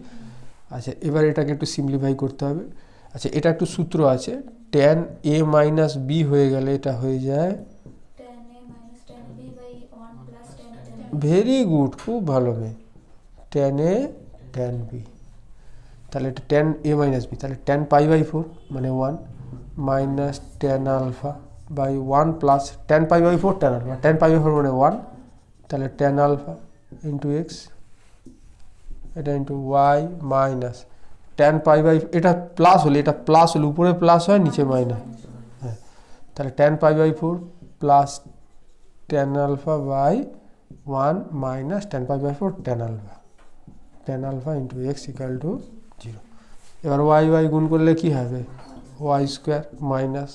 আচ্ছা, এবার এটাকে একটু সিম্পলিফাই করতে হবে। আচ্ছা, এটা একটু সূত্র আছে, ট্যান এ মাইনাস বি হয়ে গেলে এটা হয়ে যায়, ভেরি গুড, খুব ভালো মেয়ে, ট্যান এ ট্যান বি। তাহলে এটা ট্যান এ মাইনাস বি, তাহলে ট্যান π/4 মানে 1 minus tan alpha by 1 plus tan π/4 tan alpha, tan π/4 মানে 1, তাহলে ট্যান আলফা ইন্টু এক্স, এটা ইন্টু ওয়াই মাইনাস ট্যান π/, এটা প্লাস হলে, এটা প্লাস হলে উপরে প্লাস হয়, নিচে মাইনাস। হ্যাঁ, তাহলে tan π/4 plus tan alpha by 1 minus tan π/4 tan alpha into x equal to 0। এবার ওয়াই গুণ করলে কি হবে? ওয়াই স্কোয়ার মাইনাস,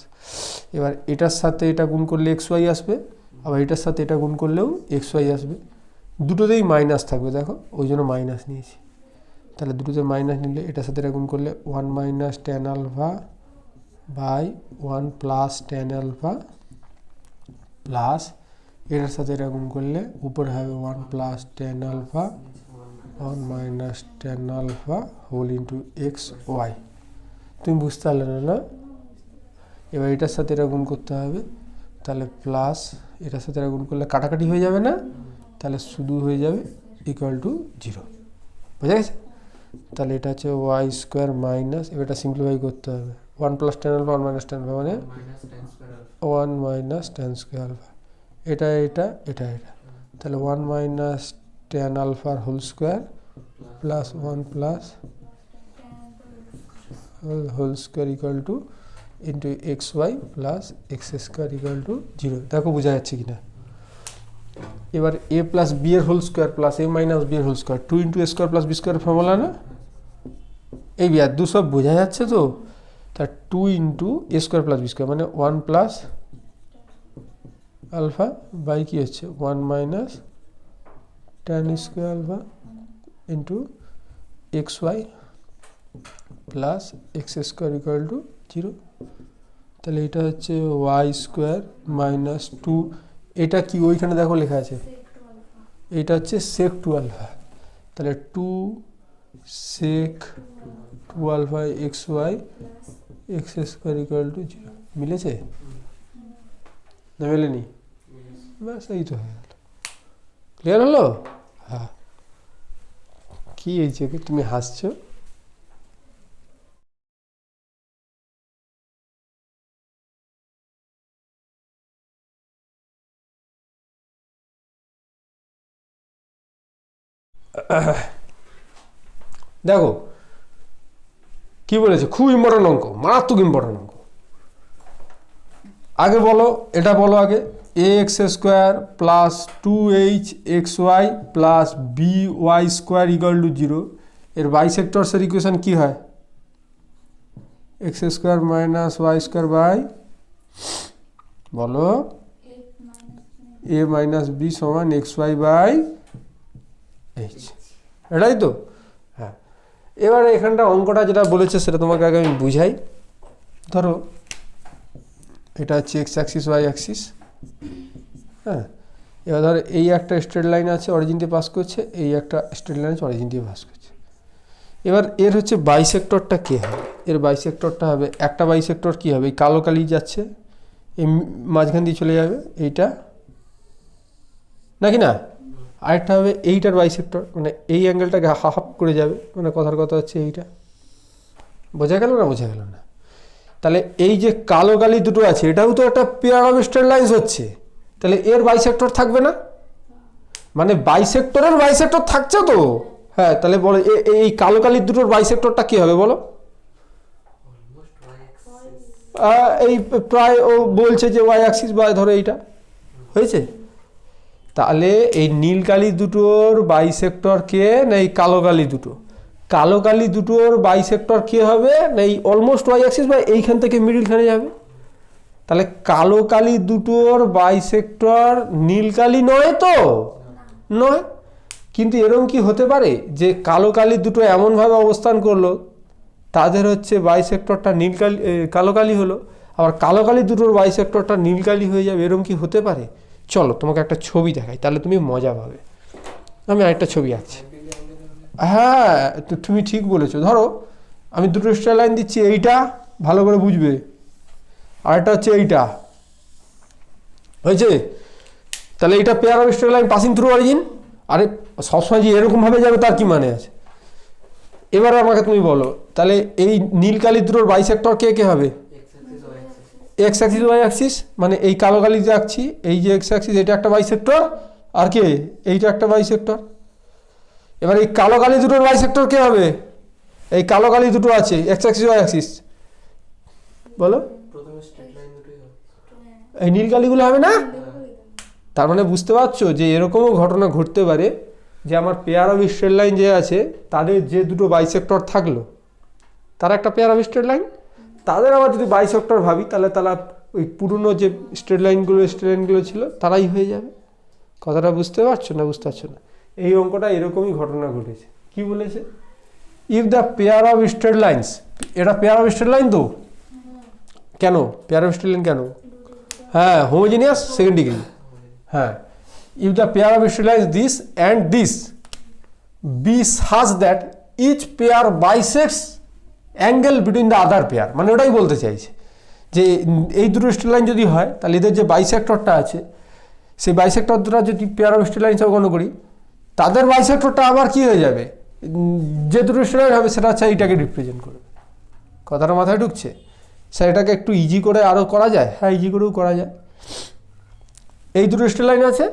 এবার এটার সাথে এটা গুণ করলে এক্স ওয়াই আসবে, আবার এটার সাথে এটা গুণ করলেও এক্স ওয়াই আসবে, দুটোতেই মাইনাস থাকবে, দেখো ওই জন্য মাইনাস নিয়েছি। তাহলে দুটোতে মাইনাস নিলে এটার সাথে এটা গুণ করলে 1 minus tan alpha by 1 plus tan alpha plus এটার সাথে এটা গুণ করলে উপরে হবে 1 plus tan alpha 1 minus tan alpha whole into x y. তুমি বুঝতে পারলে না? এবার এটার সাথে এটা গুণ করতে হবে, তাহলে প্লাস এটার সাথে এটা গুণ করলে কাটাকাটি হয়ে যাবে না, তাহলে শুধু হয়ে যাবে ইকুয়াল টু 0। বুঝা গেছে? তাহলে এটা হচ্ছে ওয়াই স্কোয়ার মাইনাস, এবার এটা সিম্পলিফাই করতে হবে, 1 plus tan alpha 1 minus tan alpha মানে 1 মাইনাস ট্যান স্কোয়ার আলফা, এটা এটা এটা এটা, তাহলে 1 মাইনাস ট্যান আলফার whole square plus 1 plus whole square equal to into x y plus x square equal to 0। দেখো বোঝা যাচ্ছে কিনা? এবার এ প্লাস বি এর whole square plus a minus b এর whole square, 2 into a square plus b square formula না? এই বিয়ার দু সব বোঝা যাচ্ছে তো? তা 2 into a square plus b square মানে 1 প্লাস আলফা বাই কি হচ্ছে 1 minus tan square alpha into x y plus x square equal to 0। তাহলে এটা হচ্ছে ওয়াই স্কোয়ার মাইনাস 2, এটা কি ওইখানে দেখো লেখা আছে, এটা হচ্ছে sec 2 আলফা, তাহলে 2 sec 2 alpha x y x square equal to 0। মিলেছে না মেলেনি? ব্যাস এই তো হয়ে গেল। ক্লিয়ার হলো? হ্যাঁ। কি হয়েছে তুমি হাসছো? দেখো কি বলেছে, খুব ইম্পর্টেন্ট অঙ্ক, মারাত্মক ইম্পর্টেন্ট অঙ্ক। আগে বলো, এটা বলো আগে, a x square plus 2h x y plus b y square equal to 0 এর বাইসেক্টরসের ইকুয়েশন কি হয়? X square minus y square by বলো এ মাইনাস বি সমান এক্স ওয়াই বাই এইচ, এটাই তো? হ্যাঁ। এবারে এখানটা অঙ্কটা যেটা বলেছে সেটা তোমাকে আগে আমি বুঝাই। ধরো এটা হচ্ছে এক্স অ্যাক্সিস ওয়াই অ্যাক্সিস, হ্যাঁ। এবার ধরো এই একটা স্ট্রেট লাইন আছে অরিজিন দিয়ে পাস করছে, এই একটা স্ট্রেট লাইন আছে অরিজিন দিয়ে পাস করছে। এবার এর হচ্ছে বাইসেক্টরটা কে হবে? এর বাইসেক্টরটা হবে, একটা বাইসেক্টর কি হবে, এই কালো কালি যাচ্ছে, এই মাঝখান দিয়ে চলে যাবে এইটা, নাকি না? আরেকটা হবে এইটার বাইসেক্টর, মানে এই অ্যাঙ্গেলটাকে হাফ করে যাবে, মানে কথার কথা হচ্ছে এইটা। বোঝা গেল না? বোঝা গেল না? তাহলে এই যে কালো কালি দুটো আছে এটাও তো একটা পেয়ার অফ স্ট্রেট লাইনস হচ্ছে, তাহলে এর বাইসেক্টর থাকবে না? মানে বাইসেক্টরের বাইসেক্টর থাকছে তো? হ্যাঁ। তাহলে বলো এই কালো কালির দুটোর বাইসেক্টরটা কি হবে বলো? এই প্রায় ও বলছে যে ওয়াই অ্যাক্সিস বা ধরো এইটা হয়েছে। তাহলে এই নীল কালি দুটোর বাইসেক্টর কে না এই কালো কালি দুটো? কালো কালি দুটোর বাইসেক্টর কে হবে না এই অলমোস্ট ওয়াই অ্যাক্সিস বা এইখান থেকে মিডিলখানে যাবে। তাহলে কালো কালি দুটোর বাইসেক্টর নীল কালি নয় তো? নয়। কিন্তু এরকম কি হতে পারে যে কালো কালি দুটো এমনভাবে অবস্থান করলো তাদের হচ্ছে বাইসেক্টরটা নীল কালি কালো কালি হলো, আবার কালো কালি দুটোর বাইসেক্টরটা নীল কালি হয়ে যাবে, এরকম কি হতে পারে? চলো তোমাকে একটা ছবি দেখাই, তাহলে তুমি মজা পাবে। আমি আরেকটা ছবি আঁকছি। হ্যাঁ তুমি ঠিক বলেছো। ধরো আমি দুটো স্ট্রেট লাইন দিচ্ছি, এইটা ভালো করে বুঝবে, আরেকটা হচ্ছে এইটা, হয়েছে? তাহলে এইটা pair of straight line passing through origin. আরে সবসময় যে এরকমভাবে যাবে তার কি মানে আছে? এবার আমাকে তুমি বলো, তাহলে এই নীল কালি দুটোর বাইসেক্টর কে কে হবে? এক্স অ্যাক্সিস ওয়াই অ্যাক্সিস, মানে এই কালো কালি যে আঁকছি এই যে এক্স অ্যাক্সিস এটা একটা বাইসেক্টর, আর কে এইটা একটা বাইসেক্টর। এবার এই কালো কালি দুটোর বাইসেক্টর কে হবে? এই কালো কালি দুটো আছে এক্স অ্যাক্সিস ওয়াই অ্যাক্সিস, বলো। এই নীল কালিগুলো হবে না? তার মানে বুঝতে পারছো যে এরকমও ঘটনা ঘটতে পারে যে আমার পেয়ার অফ স্ট্রেট লাইন যে আছে তাদের যে দুটো বাইসেক্টর থাকলো তারা একটা পেয়ার অফ স্ট্রেট লাইন, তাদের আবার যদি বাইসেক্টর ভাবি তাহলে তারা ওই পুরনো যে স্ট্রেট লাইনগুলো ছিল তারাই হয়ে যাবে। কথাটা বুঝতে পারছো না? বুঝতে পারছো না? এই অঙ্কটা এরকমই ঘটনা ঘটেছে। কি বলেছে? If the pair of straight lines, এটা পেয়ার অফ স্ট্রেট লাইন তো? কেন পেয়ার অফ স্ট্রেট লাইন কেন? হ্যাঁ হোমোজিনিয়াস সেকেন্ড ডিগ্রি। হ্যাঁ, if the pair of straight lines this and this be such that each pair bisects angle between the other pair, মানে ওটাই বলতে চাইছে যে এই দুটো স্ট্রেট লাইন যদি হয় তাহলে এদের যে বাইসেক্টরটা আছে সেই বাইসেক্টর দুটো যদি পেয়ার অফ স্ট্রেট লাইন হিসাবে গণ্য করি তাদের বাইসেক্টরটা আবার কি হয়ে যাবে? যে দুটো স্ট্রেট লাইন হবে সেটা হচ্ছে এইটাকে রিপ্রেজেন্ট করবে। কথাটা মাথায় ঢুকছে? স্যার এটাকে একটু ইজি করে আরও করা যায়? হ্যাঁ ইজি করেও করা যায়। এই দুটো স্ট্রেট লাইন আছে,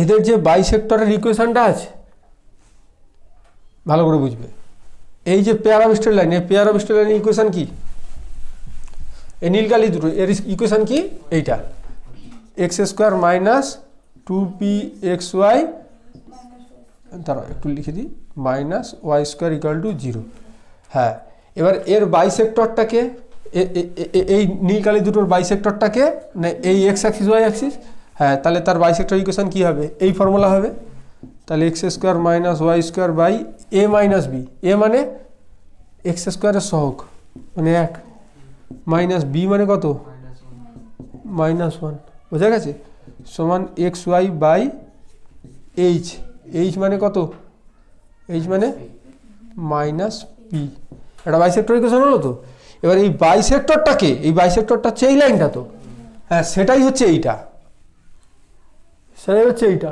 এদের যে বাইসেক্টরের ইকুয়েশনটা আছে ভালো করে বুঝবে। এই যে পেয়ার অফ স্ট্রেট লাইন, এই পেয়ার অফ স্ট্রেট লাইনের ইকুয়েশন কি? এই নীলকালি দুটো এর ইকুয়েশন কি? এইটা এক্স স্কোয়ার মাইনাস 2pxy, দাঁড়াও একটু লিখে দিই, minus y square equal to 0। হ্যাঁ, এবার এর বাইসেক্টরটাকে, এই নীল কালি দুটোর বাইসেক্টরটাকে, না এই এক্স অ্যাক্সিস ওয়াই অ্যাক্সিস, হ্যাঁ তাহলে তার বাইসেক্টর ইকুয়েশন কী হবে, এই ফর্মুলা হবে। তাহলে x square minus y square by a minus b, a মানে এক্স স্কোয়ারের সহগ মানে 1, মাইনাস বি মানে কত -1, বোঝা গেছে, সমান x y by h, h মানে কত, এইচ মানে মাইনাস পি, একটা বাইসেক্টর ইকুয়েশন হলো তো। এবার এই বাইসেক্টরটাকে, এই বাইসেক্টরটা হচ্ছে এই লাইনটা তো, হ্যাঁ সেটাই হচ্ছে এইটা, সেটাই হচ্ছে এইটা।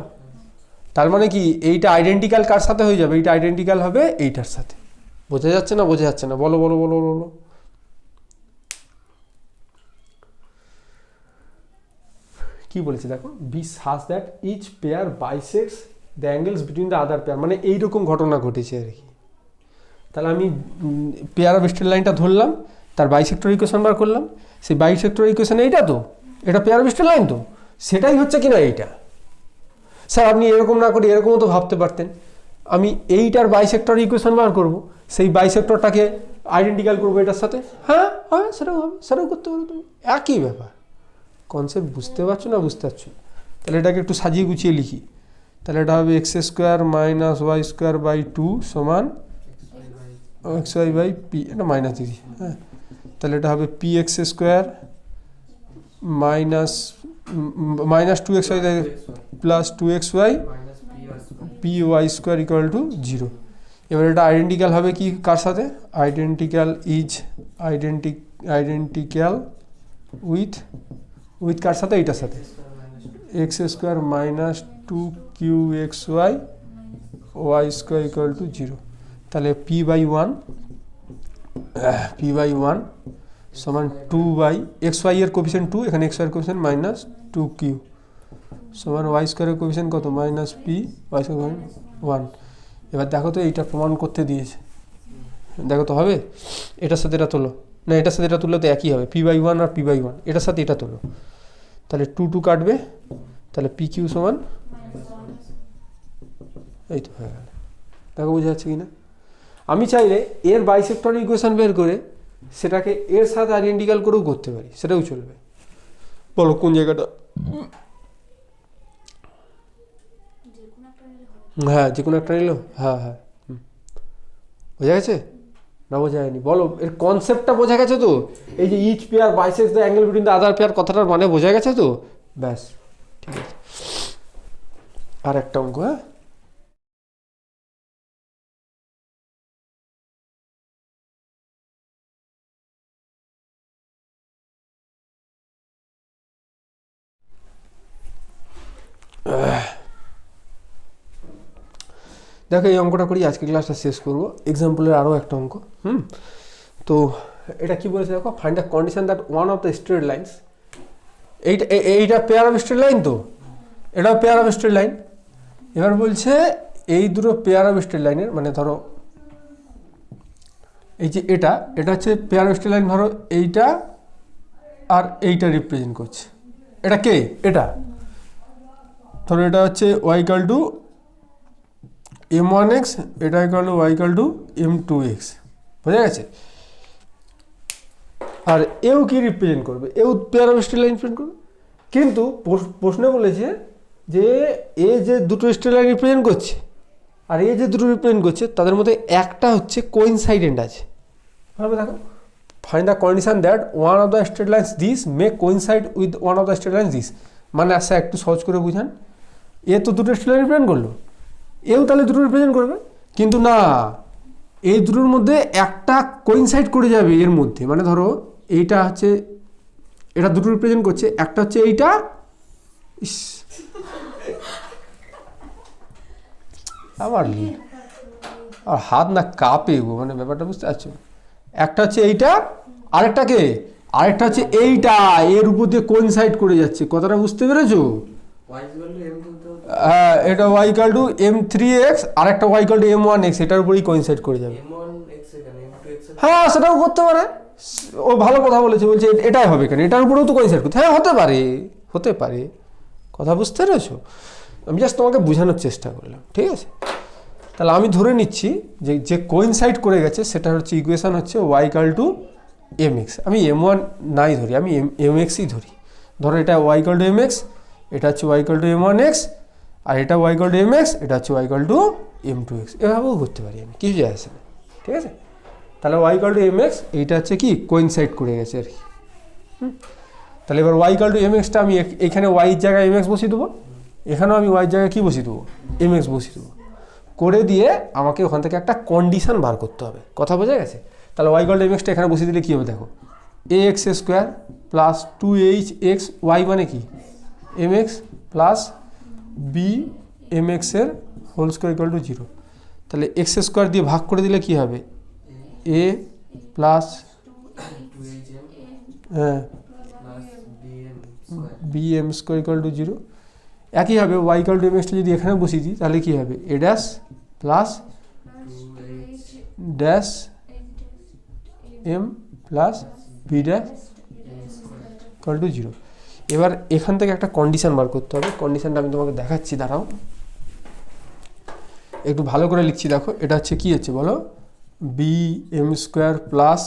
তার মানে কি এইটা আইডেন্টিক্যাল কার সাথে হয়ে যাবে, এইটা আইডেন্টিক্যাল হবে এইটার সাথে। বোঝা যাচ্ছে না, বোঝা যাচ্ছে না, বলো বলো বলো বলো। কি বলেছে দেখো, be such that each pair bisects the angles between the other pair, মানে এইরকম ঘটনা ঘটেছে আর কি। তাহলে আমি পেয়ার অফ স্ট্রেট লাইনটা ধরলাম, তার বাইসেক্টর ইকুয়েশন বার করলাম, সেই বাইসেক্টর ইকুয়েশন এইটা তো, এটা পেয়ার অফ স্ট্রেট লাইন তো, সেটাই হচ্ছে কিনা এইটা। স্যার আপনি এরকম না করে এরকমও তো ভাবতে পারতেন, আমি এইটার বাইসেক্টর ইকুয়েশন বার করব, সেই বাইসেক্টরটাকে আইডেন্টিক্যাল করবো এটার সাথে, হ্যাঁ হ্যাঁ সেটাও হবে, সেটাও করতে পারো তুমি, একই ব্যাপার। কনসেপ্ট বুঝতে পারছো না, বুঝতে পারছো? তাহলে এটাকে একটু সাজিয়ে গুছিয়ে লিখি। তাহলে এটা হবে x square minus y square by 2 সমান এক্স ওয়াই বাই পি, এটা মাইনাস দিদি, হ্যাঁ তাহলে এটা হবে p x square minus 2xy plus 2xy p y square equal to 0। এবার এটা আইডেন্টিক্যাল হবে কি কার সাথে, আইডেন্টিক্যাল ইজ আইডেন্টিক্যাল উইথ কার সাথে, এইটার সাথে, x square minus 2qxy y square equal to 0। তাহলে পি বাই ওয়ান সমান 2 বাই এক্স ওয়াই এর কোফিসিয়েন্ট 2, এখানে এক্স ওয়াই এর কোফিসিয়েন্ট মাইনাস 2q সমান ওয়াই স্কোয়ারের কোফিসিয়েন্ট কত মাইনাস পি ওয়াই স্কোয়ার 1। এবার দেখো তো এইটা প্রমাণ করতে দিয়েছে, দেখো তো হবে, এটার সাথে এটা তোলো, না এটার সাথে এটা তুললে তো একই হবে, পি বাই 1 আর পি বাই 1, এটার সাথে এটা তোলো, তাহলে 2 কাটবে, তাহলে পি কিউ সমান, এই তো হয়ে গেল। দেখো বোঝা যাচ্ছে কি না? আমি চাইলে এর বাইসেক্টর ইকুয়েশন বের করে সেটাকে এর সাথে আইডেন্টিক্যাল করেও করতে পারি, সেটাও চলবে। বলো কোন জায়গাটা, হ্যাঁ যে কোনো একটা নিলো, হ্যাঁ হ্যাঁ বোঝা গেছে না, বোঝা যায়নি? বলো এর কনসেপ্টটা বোঝা গেছে তো, এই যে each pair bisects the angle between the other pair কথাটার মানে বোঝা গেছে তো, ব্যাস ঠিক আছে। আর একটা অঙ্ক, হ্যাঁ দেখো এই অঙ্কটা করি, আজকে ক্লাসটা শেষ করবো। এক্সাম্পলের আরও একটা অঙ্ক, তো এটা কি বলেছে দেখো, find the condition that one of the straight lines, এইটা পেয়ার অফ স্ট্রেট লাইন তো, এটাও পেয়ার অফ স্ট্রেট লাইন। এবার বলছে এই দুটো পেয়ার অফ স্ট্রেট লাইনের, মানে ধরো এই যে এটা হচ্ছে পেয়ার অফ স্ট্রেট লাইন, ধরো এইটা আর এইটা রিপ্রেজেন্ট করছে, এটা কে, এটা ধরো এটা হচ্ছে ওয়াই ইকুয়াল টু m1x, এটা equal to y equal to m2x, বোঝা গেছে? আর এও কি রিপ্রেজেন্ট করবে, এও pair of straight line represent করবে, কিন্তু প্রশ্নে বলেছে যে এ যে দুটো স্ট্রেট লাইন রিপ্রেজেন্ট করছে আর এ যে দুটো রিপ্রেজেন্ট করছে তাদের মধ্যে একটা হচ্ছে কোইনসাইডেন্ট আছে। ভালো দেখো, find the condition that one of the straight lines this may coincide with one of the straight lines this, মানে আচ্ছা একটু সহজ করে বুঝান, এ তো দুটো স্ট্রেট লাইন রিপ্রেজেন্ট করলো, এও তাহলে দুটো রিপ্রেজেন্ট করবে, কিন্তু না এই দুটোর মধ্যে একটা কোইনসাইড করে যাবে এর মধ্যে, মানে ধরো এইটা হচ্ছে, এটা দুটো রিপ্রেজেন্ট করছে, একটা হচ্ছে এইটা, আমার আর হাত না কাঁপে গো, মানে ব্যাপারটা বুঝতে পারছো, একটা হচ্ছে এইটা, আরেকটাকে আরেকটা হচ্ছে এইটা, এর উপর দিয়ে কোইনসাইড করে যাচ্ছে, কথাটা বুঝতে পেরেছো? হ্যাঁ এটা ওয়াই ইকুয়াল টু m3x আর একটা ওয়াই ইকুয়াল টু m1x, এটার উপরেই কোইনসাইড করে যাবে। হ্যাঁ সেটাও করতে পারে, ও ভালো কথা বলেছে, বলছে এটাই হবে কেন, এটার উপরেও তো কোইনসাইড করতে, হ্যাঁ হতে পারে, হতে পারে, কথা বুঝতে পেরেছো? আমি জাস্ট তোমাকে বোঝানোর চেষ্টা করলাম, ঠিক আছে? তাহলে আমি ধরে নিচ্ছি যে কোইনসাইড করে গেছে সেটা হচ্ছে ইকুয়েশন হচ্ছে y ইকুয়াল টু mx। আমি m1 নাই ধরি, আমি mxই ধরি। ধরো এটা y ইকুয়াল টু mx, এটা হচ্ছে y ইকুয়াল টু m1x, আর এটা y ইকুয়াল টু mx, এটা হচ্ছে y ইকুয়াল টু m2x। এভাবেও করতে পারি আমি, কিছু যায় আসে না, ঠিক আছে? তাহলে y ইকুয়াল টু mx, এইটা হচ্ছে কি কোইনসাইড করে গেছে আর কি। তাহলে এবার y ইকুয়াল টু mxটা আমি এখানে y এর জায়গায় mx বসিয়ে দেবো, এখানেও আমি y এর জায়গায় কি বসিয়ে দেবো? mx বসিয়ে দেবো। করে দিয়ে আমাকে ওখান থেকে একটা কন্ডিশন বার করতে হবে। কথা বোঝা গেছে? তাহলে y ইকুয়াল টু mxটা এখানে বসিয়ে দিলে কী হবে দেখো, ax square plus 2hx y মানে কি mx প্লাস b mx এর হোল স্কোয়ার ইকুয়াল টু 0। তাহলে এক্স স্কোয়ার দিয়ে ভাগ করে দিলে কি হবে, a প্লাস হ্যাঁ bm স্কোয়ার ইকুয়াল টু 0। একই হবে y ইকুয়াল টু mxটা যদি এখানে বসিয়ে দিই তাহলে কি হবে, a dash plus dash m plus b dash equal to 0। এবার এখান থেকে একটা কন্ডিশন বার করতে হবে। কন্ডিশনটা আমি তোমাকে দেখাচ্ছি, দাঁড়াও একটু ভালো করে লিখছি। দেখো এটা হচ্ছে কি হচ্ছে বলো, bm স্কোয়ার প্লাস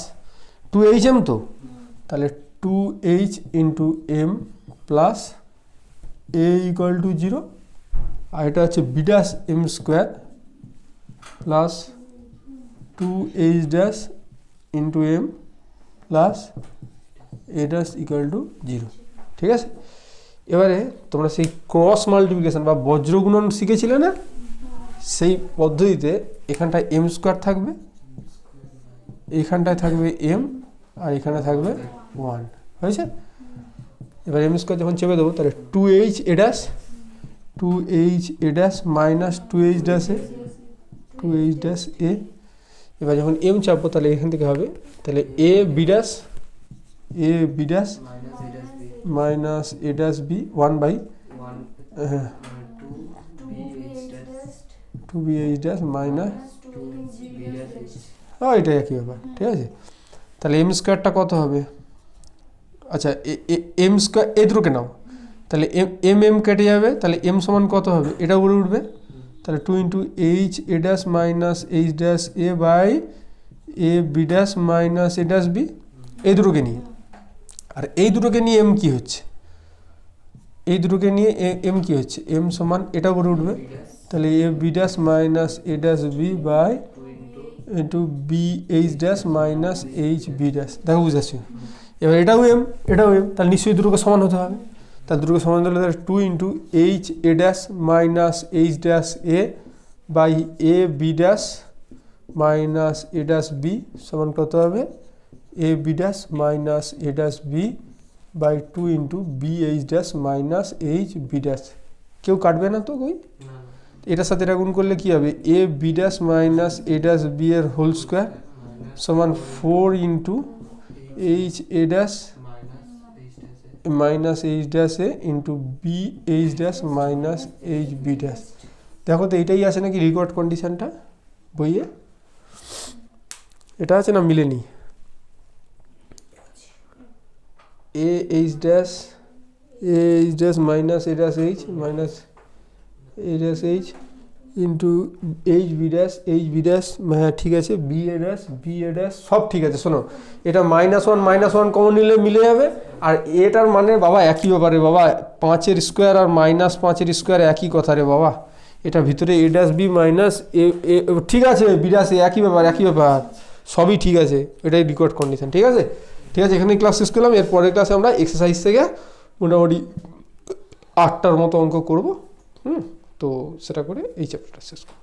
2hm, তো তাহলে 2h into m plus a equal to 0, আর এটা হচ্ছে b dash m square plus 2h dash into m plus a dash equal to 0, ঠিক আছে? এবারে তোমরা সেই ক্রস মাল্টিপ্লিকেশন বা বজ্রগুণন শিখেছিলে না, সেই পদ্ধতিতে এখানটায় m স্কোয়ার থাকবে, এইখানটায় থাকবে m, আর এখানে থাকবে 1, হয়েছে? এবার m স্কোয়ার যখন চেপে দেবো তাহলে 2h a dash minus 2h dash a, 2h dash a। এবার যখন m চাপবো তাহলে এখান থেকে হবে তাহলে a b dash minus a dash b 1 by 2bh dash minus, এটাই একই ব্যাপার, ঠিক আছে? তাহলে m স্কোয়ারটা কত হবে, আচ্ছা m স্কোয়ার এ দুটোকে নাও, তাহলে m কেটে যাবে, তাহলে m সমান কত হবে, এটা উপরে উঠবে, তাহলে 2 into h a dash minus h dash a by a b dash minus a dash b, এই দুটোকে নিয়ে। আর এই দুটোকে নিয়ে m কি হচ্ছে, এই দুটোকে নিয়ে m কি হচ্ছে, m সমান এটা উপরে উঠবে, তাহলে a b dash minus a dash b by into b h dash minus h b dash. দেখো বুঝাচ্ছি। এবার এটাও m, তাহলে নিশ্চয়ই দুটোকে সমান হতে হবে। তাহলে দুটোকে সমান হলে তাহলে 2 into h a dash minus h dash a by a b dash minus a dash b সমান কত হবে, a b dash minus a dash b by 2 into b h dash minus h b dash. কেউ কাটবে না তো কই? এটার সাথে এটা গুণ করলে কি হবে, a b dash minus a dash b এর হোল স্কোয়ার সমান 4 into h a dash minus h dash a into b h dash minus h b dash. দেখো তো এইটাই আছে নাকি রিকোয়ার্ড কন্ডিশনটা বইয়ে? এটা আছে না মিলেনি? a h dash minus a dash h minus a dash h into h b dash, হ্যাঁ ঠিক আছে, b a ড্যাশ সব ঠিক আছে। শোনো, এটা -1 কমন নিলে মিলে যাবে, আর এটার মানে বাবা একই ব্যাপারে বাবা, 5 স্কোয়ার আর -5 স্কোয়ার একই কথা রে বাবা। এটা ভিতরে a dash b minus a ঠিক আছে, b ড্যাশ a একই ব্যাপার সবই ঠিক আছে, এটাই রিকোয়ার্ড কন্ডিশন। ঠিক আছে, এখানে ক্লাস শেষ করলাম। এর পরের ক্লাসে আমরা এক্সারসাইজ থেকে মোটামুটি 8টার মতো অঙ্ক করব। তো সেটা করে এই চ্যাপ্টারটা শেষ করব।